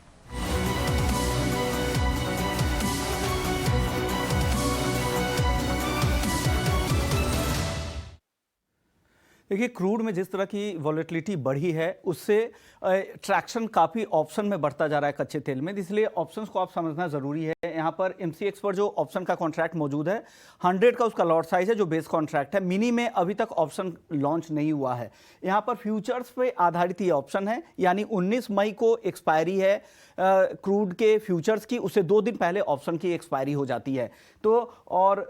[SPEAKER 10] देखिए, क्रूड में जिस तरह की वॉलेटिलिटी बढ़ी है उससे ट्रैक्शन काफ़ी ऑप्शन में बढ़ता जा रहा है कच्चे तेल में, इसलिए ऑप्शंस को आप समझना ज़रूरी है। यहाँ पर एमसीएक्स पर जो ऑप्शन का कॉन्ट्रैक्ट मौजूद है 100 का उसका लॉट साइज है जो बेस कॉन्ट्रैक्ट है। मिनी में अभी तक ऑप्शन लॉन्च नहीं हुआ है। यहाँ पर फ्यूचर्स पे आधारित ये ऑप्शन है, यानी 19 मई को एक्सपायरी है क्रूड के फ्यूचर्स की, उससे 2 दिन पहले ऑप्शन की एक्सपायरी हो जाती है। तो और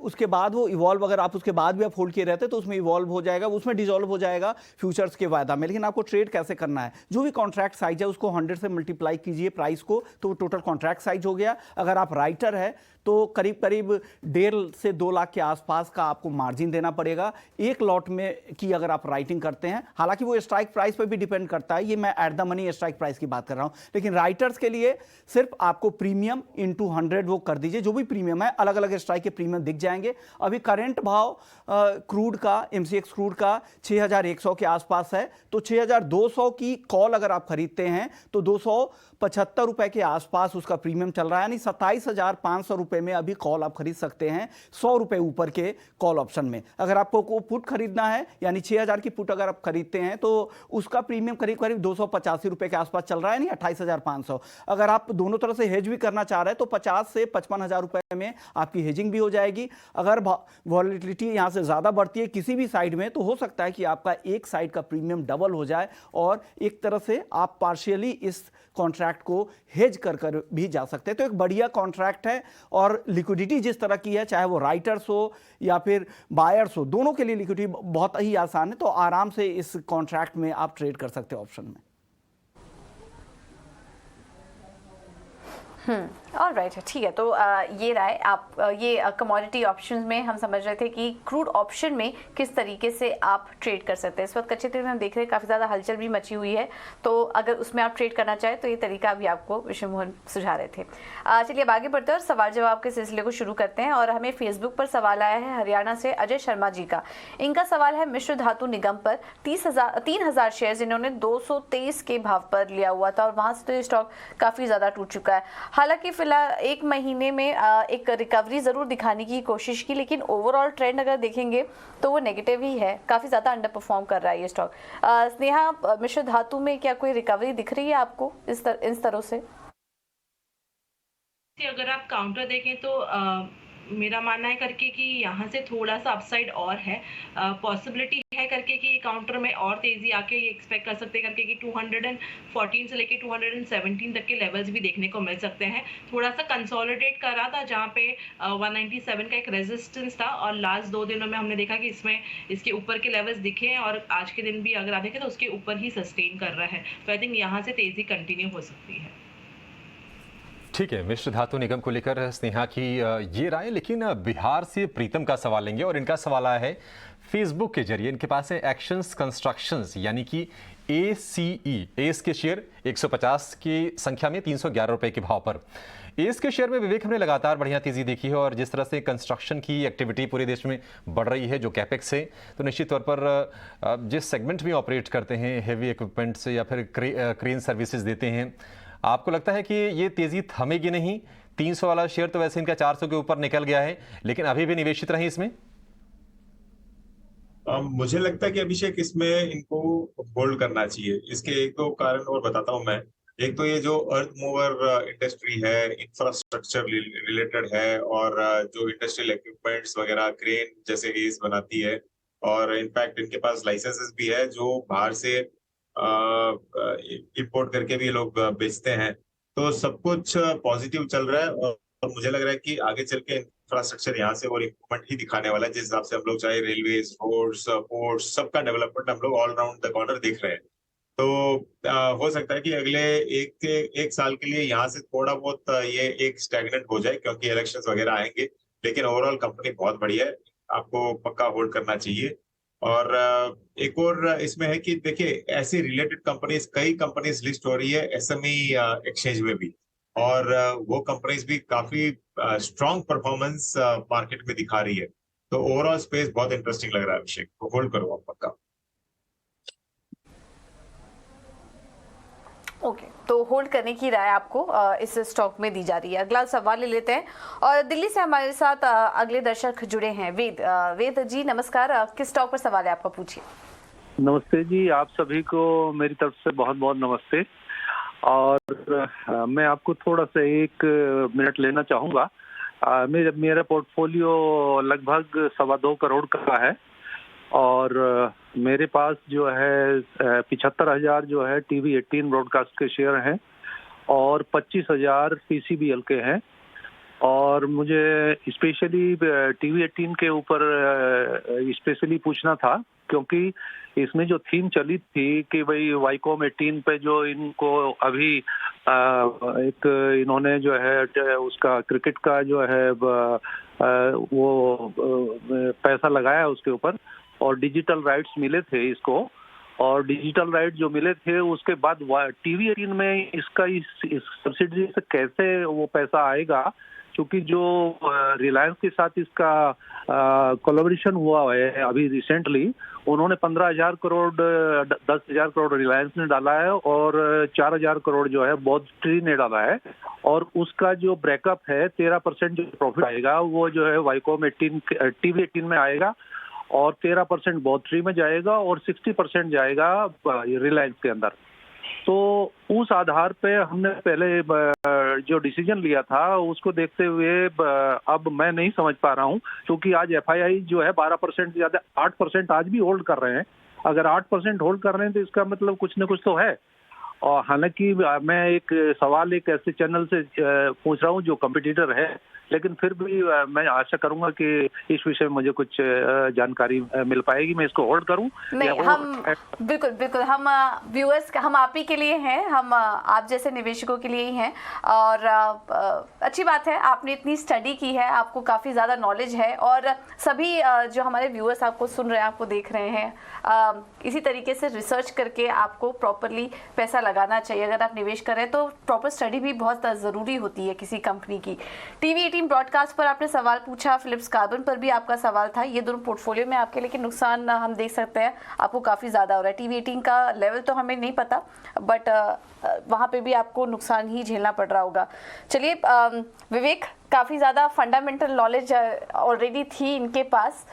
[SPEAKER 10] उसके बाद वो इवॉल्व, अगर आप उसके बाद भी आप होल्ड किए रहते तो उसमें इवॉल्व हो जाएगा, उसमें डिसॉल्व हो जाएगा फ्यूचर्स के वायदा में। लेकिन आपको ट्रेड कैसे करना है, जो भी कॉन्ट्रैक्ट साइज है उसको 100 से मल्टीप्लाई कीजिए प्राइस को, तो टोटल कॉन्ट्रैक्ट साइज हो गया। अगर आप राइटर है तो करीब करीब 1.5 से 2 लाख के आसपास का आपको मार्जिन देना पड़ेगा एक लॉट में की अगर आप राइटिंग करते हैं। हालांकि वो स्ट्राइक प्राइस पर भी डिपेंड करता है, ये मैं at the money strike price की बात कर रहा हूं। लेकिन राइटर्स के लिए सिर्फ आपको प्रीमियम इंटू 100 वो कर दीजिए, जो भी प्रीमियम है अलग अलग स्ट्राइक के प्रीमियम दिख जाएंगे। अभी करंट भाव क्रूड का, एमसीएक्स क्रूड का 6100 के आसपास है, तो 6200 की कॉल अगर आप खरीदते हैं तो 275 रुपए के आसपास उसका प्रीमियम चल रहा है, यानी 27,500 रुपए में अभी कॉल आप खरीद सकते हैं 100 रुपए ऊपर के कॉल ऑप्शन में। अगर आपको पुट खरीदना है, यानी 6000 की पुट अगर आप खरीदते हैं तो उसका प्रीमियम करीब करीब 285 रुपए के आसपास चल रहा है, यानी 28,500। अगर आप दोनों तरह से हेज भी करना चाह रहे हैं तो 50 से 55,000 रुपए में आपकी हेजिंग भी हो जाएगी। अगर वॉलेटिलिटी यहां से ज्यादा बढ़ती है किसी भी साइड में तो हो सकता है कि आपका एक साइड का प्रीमियम डबल हो जाए और एक तरह से आप पार्शियली इस कॉन्ट्रैक्ट को हेज कर भी जा सकते हैं। तो एक बढ़िया कॉन्ट्रैक्ट है और लिक्विडिटी जिस तरह की है, चाहे वो राइटर्स हो या फिर बायर्स हो, दोनों के लिए लिक्विडिटी बहुत ही आसान है। तो आराम से इस कॉन्ट्रैक्ट में आप ट्रेड कर सकते हैं ऑप्शन में।
[SPEAKER 1] ऑलराइट, ठीक है। तो ये राय आप ये कमोडिटी ऑप्शंस में हम समझ रहे थे कि क्रूड ऑप्शन में किस तरीके से आप ट्रेड कर सकते हैं। इस वक्त कच्चे तेल में हम देख रहे हैं काफ़ी ज़्यादा हलचल भी मची हुई है, तो अगर उसमें आप ट्रेड करना चाहें तो ये तरीका भी आपको विश्व मोहन सुझा रहे थे। चलिए अब आगे बढ़ते हैं और सवाल जवाब के सिलसिले को शुरू करते हैं। और हमें फेसबुक पर सवाल आया है हरियाणा से अजय शर्मा जी का। इनका सवाल है मिश्र धातु निगम पर 3,000 शेयर्स इन्होंने 223 के भाव पर लिया हुआ था और वहाँ से तो ये स्टॉक काफ़ी ज़्यादा टूट चुका है। हालांकि फिलहाल एक महीने में एक रिकवरी जरूर दिखाने की कोशिश की, लेकिन ओवरऑल ट्रेंड अगर देखेंगे तो वो नेगेटिव ही है, काफी ज्यादा अंडर परफॉर्म कर रहा है ये स्टॉक। स्नेहा, मिश्र धातु में क्या कोई रिकवरी दिख रही है आपको इस तरह से?
[SPEAKER 2] अगर आप काउंटर देखें तो मेरा मानना है करके कि यहाँ से थोड़ा सा अपसाइड और है, पॉसिबिलिटी है करके कि काउंटर में और तेजी आके ये एक्सपेक्ट कर सकते हैं करके कि 214 से लेके 217 तक के लेवल्स भी देखने को मिल सकते हैं। थोड़ा सा कंसोलिडेट कर रहा था जहाँ पे 197 का एक रेजिस्टेंस था और लास्ट 2 दिनों में हमने देखा कि इसमें इसके ऊपर के लेवल्स दिखे हैं और आज के दिन भी अगर आप देखें तो उसके ऊपर ही सस्टेन कर रहा है। तो आई थिंक यहाँ से तेजी कंटिन्यू हो सकती है।
[SPEAKER 3] ठीक है, मिश्र धातु निगम को लेकर स्नेहा की ये राय। लेकिन बिहार से प्रीतम का सवाल लेंगे और इनका सवाल आया है फेसबुक के जरिए। इनके पास है एक्शंस कंस्ट्रक्शंस यानी कि ACE, एस के शेयर 150 की संख्या में 311 रुपए के भाव पर। एस के शेयर में विवेक हमने लगातार बढ़िया तेजी देखी है और जिस तरह से कंस्ट्रक्शन की एक्टिविटी पूरे देश में बढ़ रही है, जो कैपेक्स है, तो निश्चित तौर पर जिस सेगमेंट में ऑपरेट करते हैं, हेवी इक्विपमेंट से या फिर क्रेन सर्विसेज देते हैं, आपको लगता है कि ये तेजी थमेगी नहीं? 300 वाला शेयर तो वैसे इनका 400 के ऊपर निकल गया है, लेकिन अभी भी निवेशित रहे इसमें?
[SPEAKER 5] मुझे लगता है कि अभिषेक इसमें इनको होल्ड करना चाहिए। इसके एक दो कारण और बताता हूं मैं। एक तो ये जो अर्थ मूवर इंडस्ट्री है, इंफ्रास्ट्रक्चर रिलेटेड है और जो इंडस्ट्रियल इक्विपमेंट्स वगैरह क्रेन जैसे एस बनाती है और इनफैक्ट इनके पास लाइसेंसेस भी है जो बाहर से इंपोर्ट करके भी ये लोग बेचते हैं। तो सब कुछ पॉजिटिव चल रहा है और और मुझे लग रहा है कि आगे चल के इंफ्रास्ट्रक्चर यहाँ से और इम्प्रूवमेंट ही दिखाने वाला है, जिस हिसाब से हम लोग चाहे रेलवे, रोड्स, पोर्ट्स, सबका डेवलपमेंट हम लोग ऑल राउंड द कॉर्नर देख रहे हैं। तो हो सकता है कि अगले एक साल के लिए यहाँ से थोड़ा बहुत ये एक स्टैग्नेंट हो जाए, क्योंकि इलेक्शंस वगैरह आएंगे, लेकिन ओवरऑल कंपनी बहुत बढ़िया है, आपको पक्का होल्ड करना चाहिए। और एक और इसमें है कि देखिए, ऐसी रिलेटेड कंपनीज, कई कंपनीज लिस्ट हो रही है एसएमई एक्सचेंज में भी, और वो कंपनीज भी काफी स्ट्रॉन्ग परफॉर्मेंस मार्केट में दिखा रही है। तो ओवरऑल स्पेस बहुत इंटरेस्टिंग लग रहा है अभिषेक, तो होल्ड करो आप पक्का।
[SPEAKER 1] ओके, तो होल्ड करने की राय आपको इस स्टॉक में दी जा रही है। अगला सवाल ले लेते हैं, और दिल्ली से हमारे साथ अगले दर्शक जुड़े हैं। वेद जी नमस्कार, किस स्टॉक पर सवाल है आपका, पूछिए।
[SPEAKER 11] नमस्ते जी, आप सभी को मेरी तरफ से बहुत बहुत नमस्ते। और मैं आपको थोड़ा सा 1 मिनट लेना चाहूँगा। मेरा पोर्टफोलियो लगभग 2.25 करोड़ का है, और मेरे पास जो है 75,000 जो है TV18 ब्रॉडकास्ट के शेयर हैं, और 25,000 PCBL के हैं। और मुझे स्पेशली TV18 के ऊपर स्पेशली पूछना था, क्योंकि इसमें जो थीम चली थी कि भाई वाईकॉम 18 पे जो इनको अभी एक इन्होंने जो है उसका क्रिकेट का जो है वो पैसा लगाया उसके ऊपर, और डिजिटल राइट्स मिले थे इसको, और डिजिटल राइट जो मिले थे उसके बाद TV18 में इसका इस सब्सिडी से कैसे वो पैसा आएगा, क्योंकि जो रिलायंस के साथ इसका कोलैबोरेशन हुआ है अभी रिसेंटली, उन्होंने 15,000 करोड़ 10,000 करोड़ रिलायंस ने डाला है, और 4,000 करोड़ जो है बौद्ध ट्री ने डाला है, और उसका जो ब्रेकअप है 13% जो प्रॉफिट आएगा वो जो है वाईकॉम TV18 में आएगा, और 13% बौद्ध ट्री में जाएगा, और 60% जाएगा रिलायंस के अंदर। तो उस आधार पे हमने पहले जो डिसीजन लिया था उसको देखते हुए अब मैं नहीं समझ पा रहा हूँ, क्योंकि आज FII जो है 12% से ज्यादा 8% आज भी होल्ड कर रहे हैं। अगर 8% होल्ड कर रहे हैं तो इसका मतलब कुछ न कुछ तो है। और हालांकि मैं एक सवाल एक ऐसे चैनल से पूछ रहा हूँ जो कंपटीटर है, लेकिन फिर भी मैं आशा करूंगा कि इस विषय में मुझे कुछ जानकारी मिल पाएगी, मैं इसको होल्ड करूं।
[SPEAKER 1] नहीं, हम बिल्कुल हम व्यूअर्स, हम आप ही के लिए हैं, हम आप जैसे निवेशकों के लिए ही हैं। और अच्छी बात है, आपने इतनी स्टडी की है, आपको काफ़ी ज़्यादा नॉलेज है, और सभी जो हमारे व्यूअर्स आपको सुन रहे हैं, आपको देख रहे हैं, इसी तरीके से रिसर्च करके आपको प्रॉपरली पैसा लगाना चाहिए। अगर आप निवेश कर रहे हैं तो प्रॉपर स्टडी भी बहुत ज़रूरी होती है किसी कंपनी की। TV18 ब्रॉडकास्ट पर आपने सवाल पूछा, फिलिप्स कार्बन पर भी आपका सवाल था, ये दोनों पोर्टफोलियो में आपके, लेकिन नुकसान हम देख सकते हैं आपको काफ़ी ज़्यादा हो रहा है। TV18 का लेवल तो हमें नहीं पता, बट वहाँ पे भी आपको नुकसान ही झेलना पड़ रहा होगा। चलिए विवेक, काफ़ी ज़्यादा फंडामेंटल नॉलेज ऑलरेडी थी इनके पास,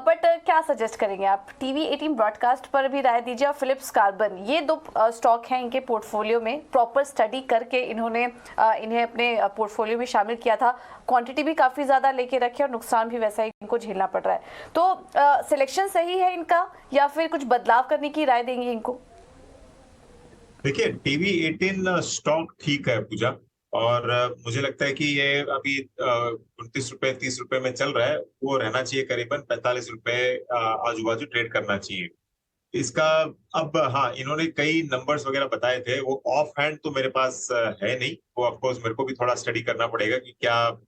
[SPEAKER 1] बट क्या सजेस्ट करेंगे आप? TV18 ब्रॉडकास्ट पर भी राय दीजिए, और फिलिप्स कार्बन, ये 2 स्टॉक हैं इनके पोर्टफोलियो में, प्रॉपर स्टडी करके इन्होंने इन्हें अपने पोर्टफोलियो में शामिल किया था, क्वांटिटी भी काफ़ी ज़्यादा लेके रखे और नुकसान भी वैसा ही इनको झेलना पड़ रहा है। तो सिलेक्शन सही है इनका, या फिर कुछ बदलाव करने की राय देंगे इनको?
[SPEAKER 5] देखिए, TV18 स्टॉक ठीक है पूजा, और मुझे लगता है कि ये अभी 29 रुपए 30 रुपए में चल रहा है, वो रहना चाहिए, करीबन 45 रुपए आजू बाजू ट्रेड करना चाहिए इसका। अब हाँ, इन्होंने कई नंबर्स वगैरह बताए थे, वो ऑफ हैंड तो मेरे पास है नहीं, वो ऑफ कोर्स मेरे को भी थोड़ा स्टडी करना पड़ेगा कि क्या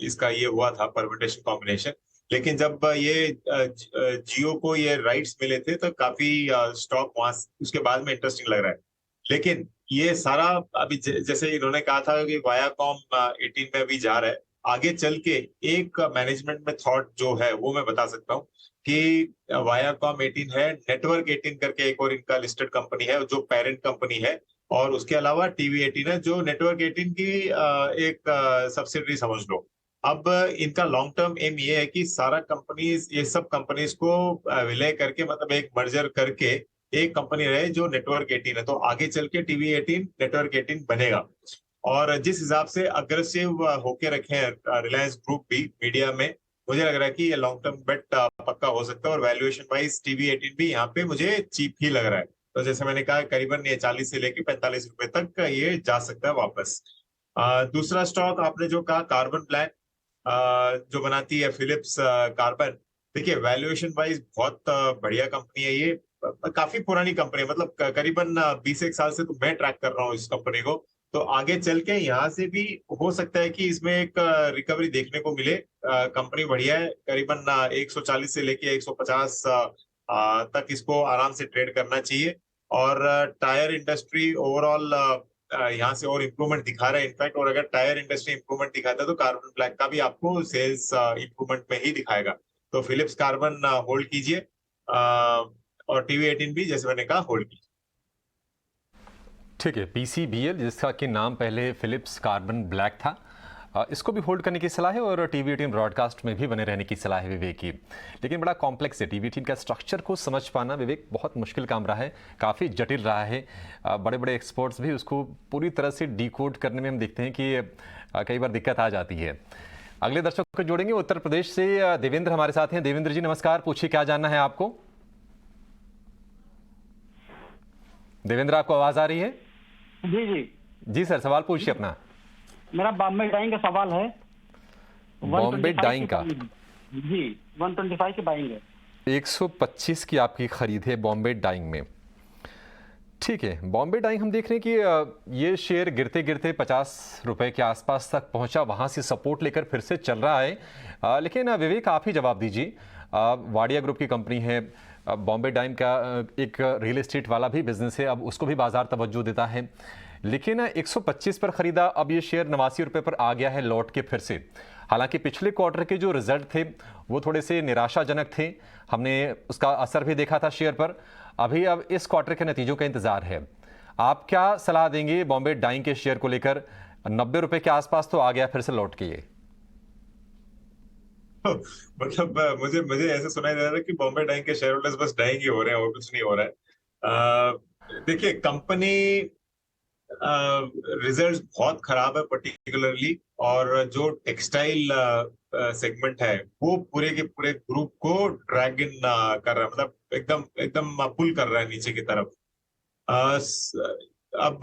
[SPEAKER 5] इसका ये हुआ था परम्यूटेशन कॉम्बिनेशन। लेकिन जब ये जियो को ये राइट्स मिले थे तो काफी स्टॉक वहां उसके बाद में इंटरेस्टिंग लग रहा है। लेकिन ये सारा अभी जैसे इन्होंने कहा था कि वायाकॉम 18 में भी जा रहा है, आगे चल के एक मैनेजमेंट में थॉट जो है वो मैं बता सकता हूँ कि वायाकॉम 18 है, नेटवर्क 18 करके एक और इनका लिस्टेड कंपनी है जो पेरेंट कंपनी है, और उसके अलावा TV18 है जो नेटवर्क 18 की एक सब्सिडरी समझ लो। अब इनका लॉन्ग टर्म एम ये है कि सारा कंपनीज, ये सब कंपनीज को विलय करके, मतलब एक मर्जर करके एक कंपनी रहे जो नेटवर्क 18 है, तो आगे चल के TV18 नेटवर्क 18 बनेगा। और जिस हिसाब से अग्रेसिव होके रखे हैं रिलायंस ग्रुप भी मीडिया में, मुझे लग रहा है कि ये लॉन्ग टर्म बेट पक्का हो सकता है, और वैल्यूएशन वाइज TV18 भी यहाँ पे मुझे चीप ही लग रहा है। तो जैसे मैंने कहा, करीबन ये 40 से लेके 45 रुपए तक ये जा सकता है वापस। दूसरा स्टॉक आपने जो कहा कार्बन ब्लैक, जो बनाती है फिलिप्स कार्बन, देखिए वैल्यूएशन वाइज बहुत बढ़िया कंपनी है ये। काफी पुरानी कंपनी है, मतलब करीबन 20 साल से तो मैं ट्रैक कर रहा हूँ इस कंपनी को। तो आगे चल के यहाँ से भी हो सकता है कि इसमें एक रिकवरी देखने को मिले। कंपनी बढ़िया है, करीबन 140 से लेके 150 तक इसको आराम से ट्रेड करना चाहिए। और टायर इंडस्ट्री ओवरऑल यहाँ से और इम्प्रूवमेंट दिखा रहा है इनफैक्ट। और अगर टायर इंडस्ट्री इम्प्रूवमेंट दिखाता है तो कार्बन ब्लैक का भी आपको सेल्स इम्प्रूवमेंट में ही दिखाएगा। तो फिलिप्स कार्बन होल्ड कीजिए, और TV18 भी जैसे मैंने कहा होल्ड कीजिए।
[SPEAKER 3] ठीक है, PCBL जिसका कि नाम पहले फिलिप्स कार्बन ब्लैक था, इसको भी होल्ड करने की सलाह है और TV18 ब्रॉडकास्ट में भी बने रहने की सलाह है विवेक की। लेकिन बड़ा कॉम्प्लेक्स है, TV18 का स्ट्रक्चर को समझ पाना विवेक बहुत मुश्किल काम रहा है, काफ़ी जटिल रहा है। बड़े बड़े एक्सपर्ट्स भी उसको पूरी तरह से डिकोड करने में हम देखते हैं कि कई बार दिक्कत आ जाती है। अगले दर्शक को जोड़ेंगे, उत्तर प्रदेश से देवेंद्र हमारे साथ हैं। देवेंद्र जी नमस्कार, पूछिए क्या जानना है आपको। देवेंद्र आपको आवाज आ रही है?
[SPEAKER 12] जी जी
[SPEAKER 3] जी सर, सवाल पूछिए अपना।
[SPEAKER 12] मेरा बॉम्बे डाइंग का सवाल है।
[SPEAKER 3] बॉम्बे डाइंग का?
[SPEAKER 12] जी 125 की बाइंग है।
[SPEAKER 3] 125 की आपकी खरीद है बॉम्बे डाइंग में। ठीक है, बॉम्बे डाइंग हम देख रहे हैं कि ये शेयर गिरते गिरते 50 रुपए के आसपास तक पहुंचा, वहां से सपोर्ट लेकर फिर से चल रहा है। लेकिन विवेक आप ही जवाब दीजिए, वाडिया ग्रुप की कंपनी है, बॉम्बे डाइंग का एक रियल एस्टेट वाला भी बिजनेस है, अब उसको भी बाजार तवज्जो देता है। लेकिन 125 पर खरीदा, अब ये शेयर 89 रुपए पर आ गया है लौट के फिर से। हालांकि पिछले क्वार्टर के जो रिजल्ट थे वो थोड़े से निराशाजनक थे, हमने उसका असर भी देखा था शेयर पर। अभी अब इस क्वार्टर के नतीजों का इंतजार है। आप क्या सलाह देंगे बॉम्बे डाइंग के शेयर को लेकर? 90 रुपए के आसपास तो आ गया फिर से लौट के ये।
[SPEAKER 5] मतलब मुझे ऐसे सुनाई दे रहा है कि बॉम्बे डाइंग के शेयर होल्डर्स बस डाइंग ही हो रहे हैं और कुछ नहीं हो रहा है। देखिए कंपनी रिजल्ट्स बहुत खराब है पर्टिकुलरली, और जो टेक्सटाइल सेगमेंट है वो पूरे के पूरे ग्रुप को ड्रैग इन कर रहा है, मतलब एकदम एकदम पुल कर रहा है नीचे की तरफ। अब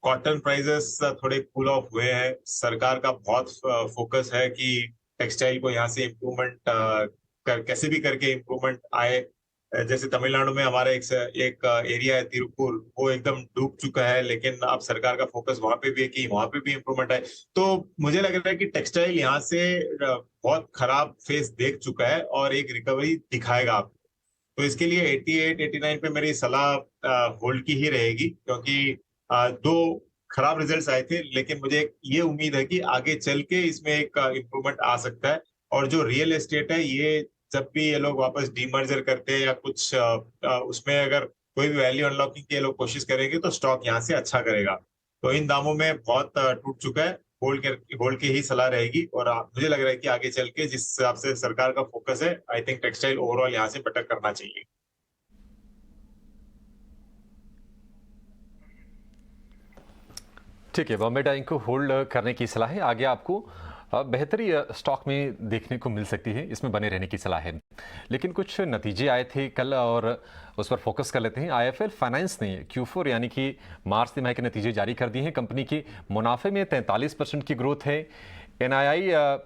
[SPEAKER 5] कॉटन प्राइसेस थोड़े कूल ऑफ हुए हैं, सरकार का बहुत फोकस है कि टेक्सटाइल को यहाँ से इम्प्रूवमेंट कैसे भी करके इम्प्रूवमेंट आए। जैसे तमिलनाडु में हमारा एक एरिया है तिरुपुर, वो एकदम डूब चुका है, लेकिन अब सरकार का फोकस वहां पे भी है कि वहां पे भी इम्प्रूवमेंट आए। तो मुझे लग रहा है कि टेक्सटाइल यहाँ से बहुत खराब फेस देख चुका है और एक रिकवरी दिखाएगा आपको। तो इसके लिए 88-89 पे मेरी सलाह होल्ड की ही रहेगी, क्योंकि दो खराब रिजल्ट्स आए थे, लेकिन मुझे ये उम्मीद है कि आगे चल के इसमें एक इम्प्रूवमेंट आ सकता है। और जो रियल एस्टेट है, ये जब भी ये लोग वापस डीमर्जर करते हैं या कुछ उसमें अगर कोई भी वैल्यू अनलॉकिंग की ये लोग कोशिश करेंगे तो स्टॉक यहाँ से अच्छा करेगा। तो इन दामों में बहुत टूट चुका है, होल्ड के ही सलाह रहेगी। और मुझे लग रहा है कि आगे चल के जिस हिसाब से सरकार का फोकस है, आई थिंक टेक्सटाइल ओवरऑल यहाँ से बेटर करना चाहिए।
[SPEAKER 3] ठीक है, बॉम्बे डाइंग को होल्ड करने की सलाह है। आगे आपको बेहतरी स्टॉक में देखने को मिल सकती है, इसमें बने रहने की सलाह है। लेकिन कुछ नतीजे आए थे कल और उस पर फोकस कर लेते हैं। IIFL फाइनेंस ने Q4 यानी कि मार्च तिमाही के नतीजे जारी कर दिए हैं। कंपनी की मुनाफे में 43% की ग्रोथ है। NII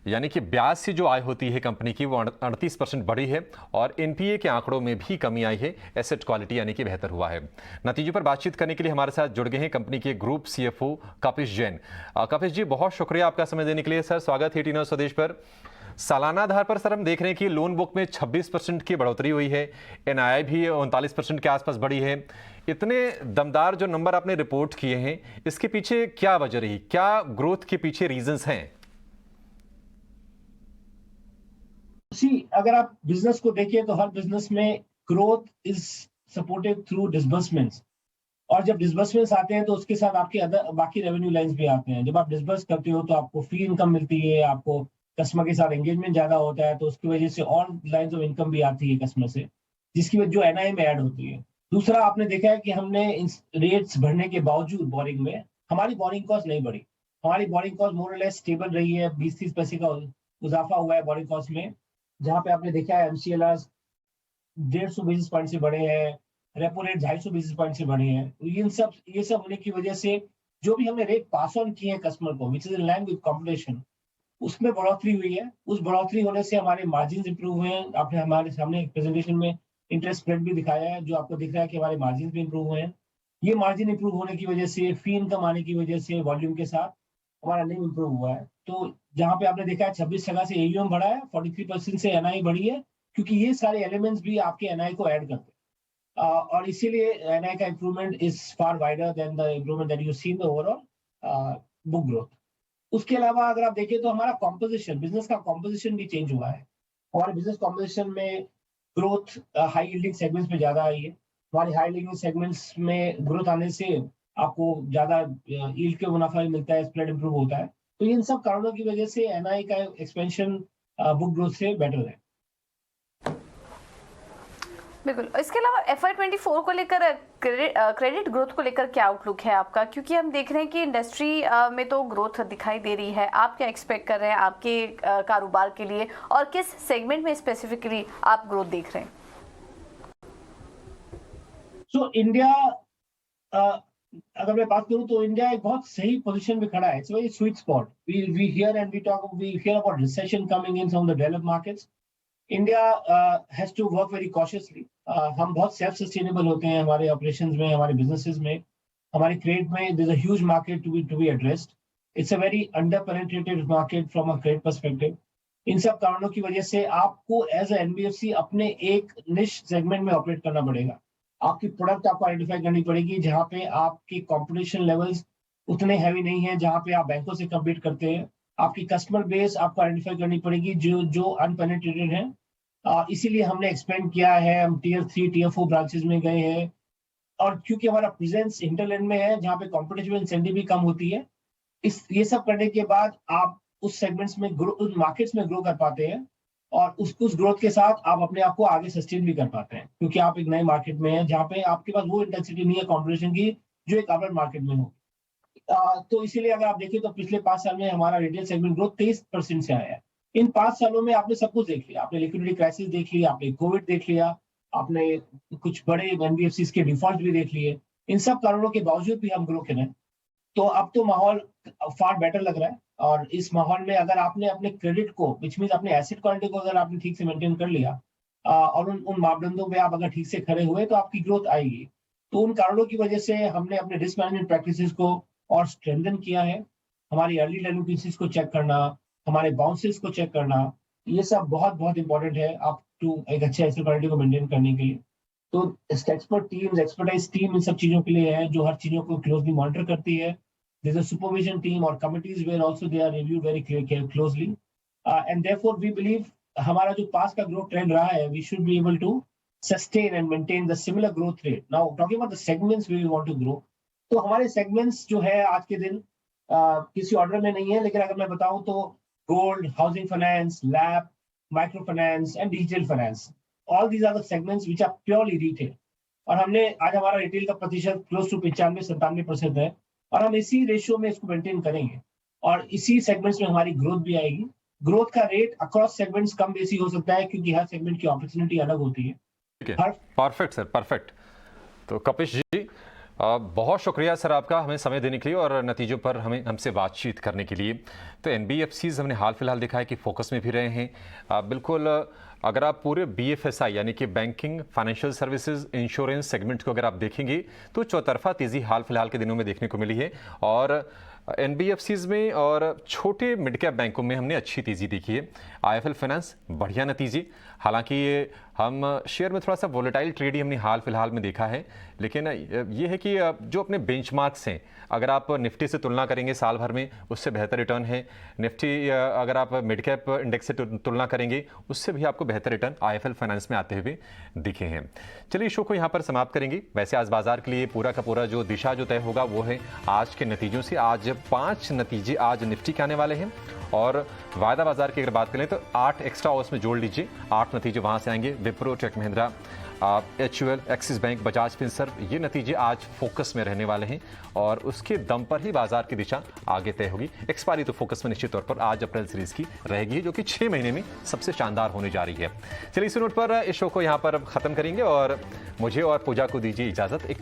[SPEAKER 3] यानी कि ब्याज से जो आय होती है कंपनी की वो 38% बढ़ी है और NPA के आंकड़ों में भी कमी आई है। एसेट क्वालिटी यानी कि बेहतर हुआ है। नतीजों पर बातचीत करने के लिए हमारे साथ जुड़ गए हैं कंपनी के ग्रुप CFO कपिश जैन। कपिश जी, बहुत शुक्रिया आपका समय देने के लिए। सर स्वागत है टी9 स्वदेश पर। सालाना आधार पर सर हम देख रहे हैं कि लोन बुक में 26% की बढ़ोतरी हुई है, NII भी 39% के आसपास बढ़ी है। इतने दमदार जो नंबर आपने रिपोर्ट किए हैं, इसके पीछे क्या वजह रही? क्या ग्रोथ के पीछे रीजंस हैं?
[SPEAKER 13] अगर आप बिजनेस को देखिए तो हर बिजनेस में growth is supported through disbursements, और जब डिसबर्समेंट्स आते हैं तो उसके साथ आपके बाकी रेवेन्यू लाइंस भी आते हैं। जब आप डिसबर्स करते हो तो आपको फी इनकम मिलती है, आपको कस्टमर के साथ एंगेजमेंट ज्यादा होता है, तो उसकी वजह से और लाइंस ऑफ इनकम भी आती है कस्टमर से, जिसकी वजह जो NII में ऐड होती है। दूसरा, आपने देखा है कि हमने रेट्स बढ़ने के बावजूद बोरिंग में हमारी बोरिंग कॉस्ट नहीं बढ़ी। हमारी बोरिंग कॉस्ट मोर और लेस स्टेबल रही है। 20-30 पैसे का इजाफा हुआ है बोरिंग कॉस्ट में, जहां पे आपने देखा है MCLR 150 बेसिस पॉइंट से बढ़े हैं, रेपो रेट 250 बेसिस पॉइंट से बढ़े हैं। ये सब होने की वजह से जो भी हमने रेट पास ऑन किए हैं कस्टमर को, which is in line with competition, उसमें बढ़ोतरी हुई है। उस बढ़ोतरी होने से हमारे मार्जिन इंप्रूव हुए हैं। आपने हमारे सामने एक प्रेजेंटेशन में इंटरेस्ट स्प्रेड भी दिखाया है, जो आपको दिख रहा है कि हमारे मार्जिन भी इंप्रूव हुए हैं। ये मार्जिन इंप्रूव होने की वजह से, फी इनकम आने की वजह से, वॉल्यूम के साथ हमारा NIM इंप्रूव हुआ है। तो जहाँ पे आपने देखा है 26% से AUM बढ़ा है, 43% से NI बढ़ी है, क्योंकि ये सारे एलिमेंट्स भी आपके NI को ऐड करते हैं। और इसीलिए NI का improvement is far wider than the improvement that you see in the overall book growth. उसके अलावा अगर आप देखें तो हमारा कॉम्पोजिशन, बिजनेस का कॉम्पोजिशन भी चेंज हुआ है। हमारे बिजनेस कॉम्पोजिशन में ग्रोथ हाई यील्डिंग सेगमेंट्स में ज्यादा आई है। हमारे हाई यील्डिंग सेगमेंट्स में ग्रोथ आने से आपको ज्यादा यील्ड के मुनाफा भी मिलता है, स्प्रेड इंप्रूव होता है। तो इन सब कारणों की वजह से NI का एक्सपेंशन बुक ग्रोथ से बेटर है।
[SPEAKER 1] बिल्कुल। इसके अलावा FY24 को लेकर क्रेडिट ग्रोथ को लेकर क्या आउटलुक है आपका? क्योंकि हम देख रहे हैं कि इंडस्ट्री में तो ग्रोथ दिखाई दे रही है, आप क्या एक्सपेक्ट कर रहे हैं आपके कारोबार के लिए, और किस सेगमेंट में स्पेसिफिकली आप ग्रोथ देख रहे हैं?
[SPEAKER 13] सो इंडिया, अगर मैं बात करूं तो इंडिया एक बहुत सही पोजीशन में खड़ा है। It's very sweet spot. We hear about recession coming in some of the developed markets. India has to work very cautiously. हम बहुत सेल्फ सस्टेनेबल होते हैं हमारे ऑपरेशंस में, हमारे बिजनेसेस में, हमारे क्रेडिट में। There is a huge market to be addressed. It's a very under penetrated market from a credit perspective. इन सब कारणों की वजह से आपको एज अ NBFC अपने एक निश सेगमेंट में ऑपरेट करना पड़ेगा। आपकी प्रोडक्ट आपको आइडेंटिफाई करनी पड़ेगी जहाँ पे आपकी कंपटीशन लेवल्स उतने हैवी नहीं है, जहाँ पे आप बैंकों से कम्पीट करते हैं। आपकी कस्टमर बेस आपको आइडेंटिफाई करनी पड़ेगी जो अनपेनिट्रेटेड है। इसीलिए हमने एक्सपेंड किया है। हम Tier 3, Tier 4 ब्रांचेस में गए हैं, और क्योंकि हमारा प्रेजेंस हिंटरलैंड में है जहाँ पे कॉम्पिटिशन इंसेंटिव भी कम होती है, ये सब करने के बाद आप उस सेगमेंट्स में उस मार्केट्स में ग्रो कर पाते हैं, और उस ग्रोथ के साथ आप अपने आप को आगे सस्टेन भी कर पाते हैं, क्योंकि आप एक नए मार्केट में हैं जहाँ पे आपके पास वो इंटेंसिटी नहीं है कॉम्पिटिशन की जो एक अर्बन मार्केट में हो। तो इसीलिए अगर आप देखें तो पिछले 5 साल में हमारा रिटेल सेगमेंट ग्रोथ 23% से आया है। इन 5 सालों में आपने सब कुछ देख लिया। आपने लिक्विडिटी क्राइसिस देख लिया, आपने कोविड देख लिया, आपने कुछ बड़े NBFCs के डिफॉल्ट भी देख लिए। इन सब कारणों के बावजूद भी हम ग्रो कर रहे हैं। तो अब तो माहौल फार बेटर लग रहा है, और इस माहौल में अगर आपने अपने क्रेडिट को, विच मीन अपने एसेट क्वालिटी को अगर आपने ठीक से मेंटेन कर लिया, और उन मापदंडों पे आप अगर ठीक से खड़े हुए, तो आपकी ग्रोथ आएगी। तो उन कारणों की वजह से हमने अपने रिस्क मैनेजमेंट प्रैक्टिसेस को और स्ट्रेंथन किया है। हमारी अर्ली डेलिंक्वेंसीज को चेक करना, हमारे बाउंसेस को चेक करना, ये सब बहुत बहुत इंपॉर्टेंट है आप टू एक अच्छे एसेट क्वालिटी को मेंटेन करने के लिए। तो एक्सपर्टाइज टीम इन सब चीजों के लिए है, जो हर चीजों को क्लोजली मॉनिटर करती है। There's a supervision team or committees where also they are reviewed very closely, and therefore we believe हमारा जो पास का growth trend रहा है, we should be able to sustain and maintain the similar growth rate. Now talking about the segments we want to grow, तो हमारे segments जो है आज के दिन किसी ऑर्डर में नहीं है, लेकिन अगर मैं बताऊं तो gold, housing finance, LAP, microfinance and digital finance, all these are the segments which are purely retail. और हमने आज हमारा रिटेल का प्रतिशत close to 95-97% है, और हम इसी रेशियो में इसको मेंटेन करेंगे, और इसी सेगमेंट्स में हमारी ग्रोथ भी आएगी। ग्रोथ का रेट अक्रॉस सेगमेंट्स कम बेसी हो सकता है, क्योंकि हर सेगमेंट की अपॉर्चुनिटी अलग होती है।
[SPEAKER 3] Perfect sir, perfect. तो कपिश जी, बहुत शुक्रिया सर आपका हमें समय देने के लिए और नतीजों पर हमसे बातचीत करने के लिए। तो NBFCs हमने हाल फिलहाल देखा है कि फोकस में भी रहे हैं। बिल्कुल, अगर आप पूरे BFSI यानी कि banking, financial services, insurance segment को अगर आप देखेंगे तो चौतरफा तेज़ी हाल फिलहाल के दिनों में देखने को मिली है, और NBFCs में और छोटे मिड कैप बैंकों में हमने अच्छी तेज़ी देखी है। IIFL फाइनेंस बढ़िया नतीजे, हालांकि हम शेयर में थोड़ा सा वोलेटाइल ट्रेड ही हमने हाल फिलहाल में देखा है, लेकिन ये है कि जो अपने बेंचमार्क्स हैं, अगर आप निफ्टी से तुलना करेंगे साल भर में, उससे बेहतर रिटर्न है। निफ्टी अगर आप मिड कैप इंडेक्स से तुलना करेंगे, उससे भी आपको बेहतर रिटर्न IIFL फाइनेंस में आते हुए दिखे हैं। चलिए शो को यहाँ पर समाप्त करेंगे। वैसे आज बाजार के लिए पूरा का पूरा जो दिशा जो तय होगा वो है आज के नतीजों से। आज 5 नतीजे आज निफ्टी के आने वाले हैं, और वायदा बाजार की अगर बात करें तो 8 एक्स्ट्रा आवर्स में जोड़ लीजिए, 8 नतीजे वहां से आएंगे। विप्रो, टेक महिंद्रा, HUL, एक्सिस बैंक, बजाज फिनसर्व, ये नतीजे आज फोकस में रहने वाले हैं, और उसके दम पर ही बाजार की दिशा आगे तय होगी। एक्सपायरी तो फोकस में निश्चित तौर पर आज अप्रैल सीरीज की रहेगी, जो कि 6 महीने में सबसे शानदार होने जा रही है। चलिए इस नोट पर इस शो को यहाँ पर खत्म करेंगे, और मुझे और पूजा को दीजिए इजाजत। एक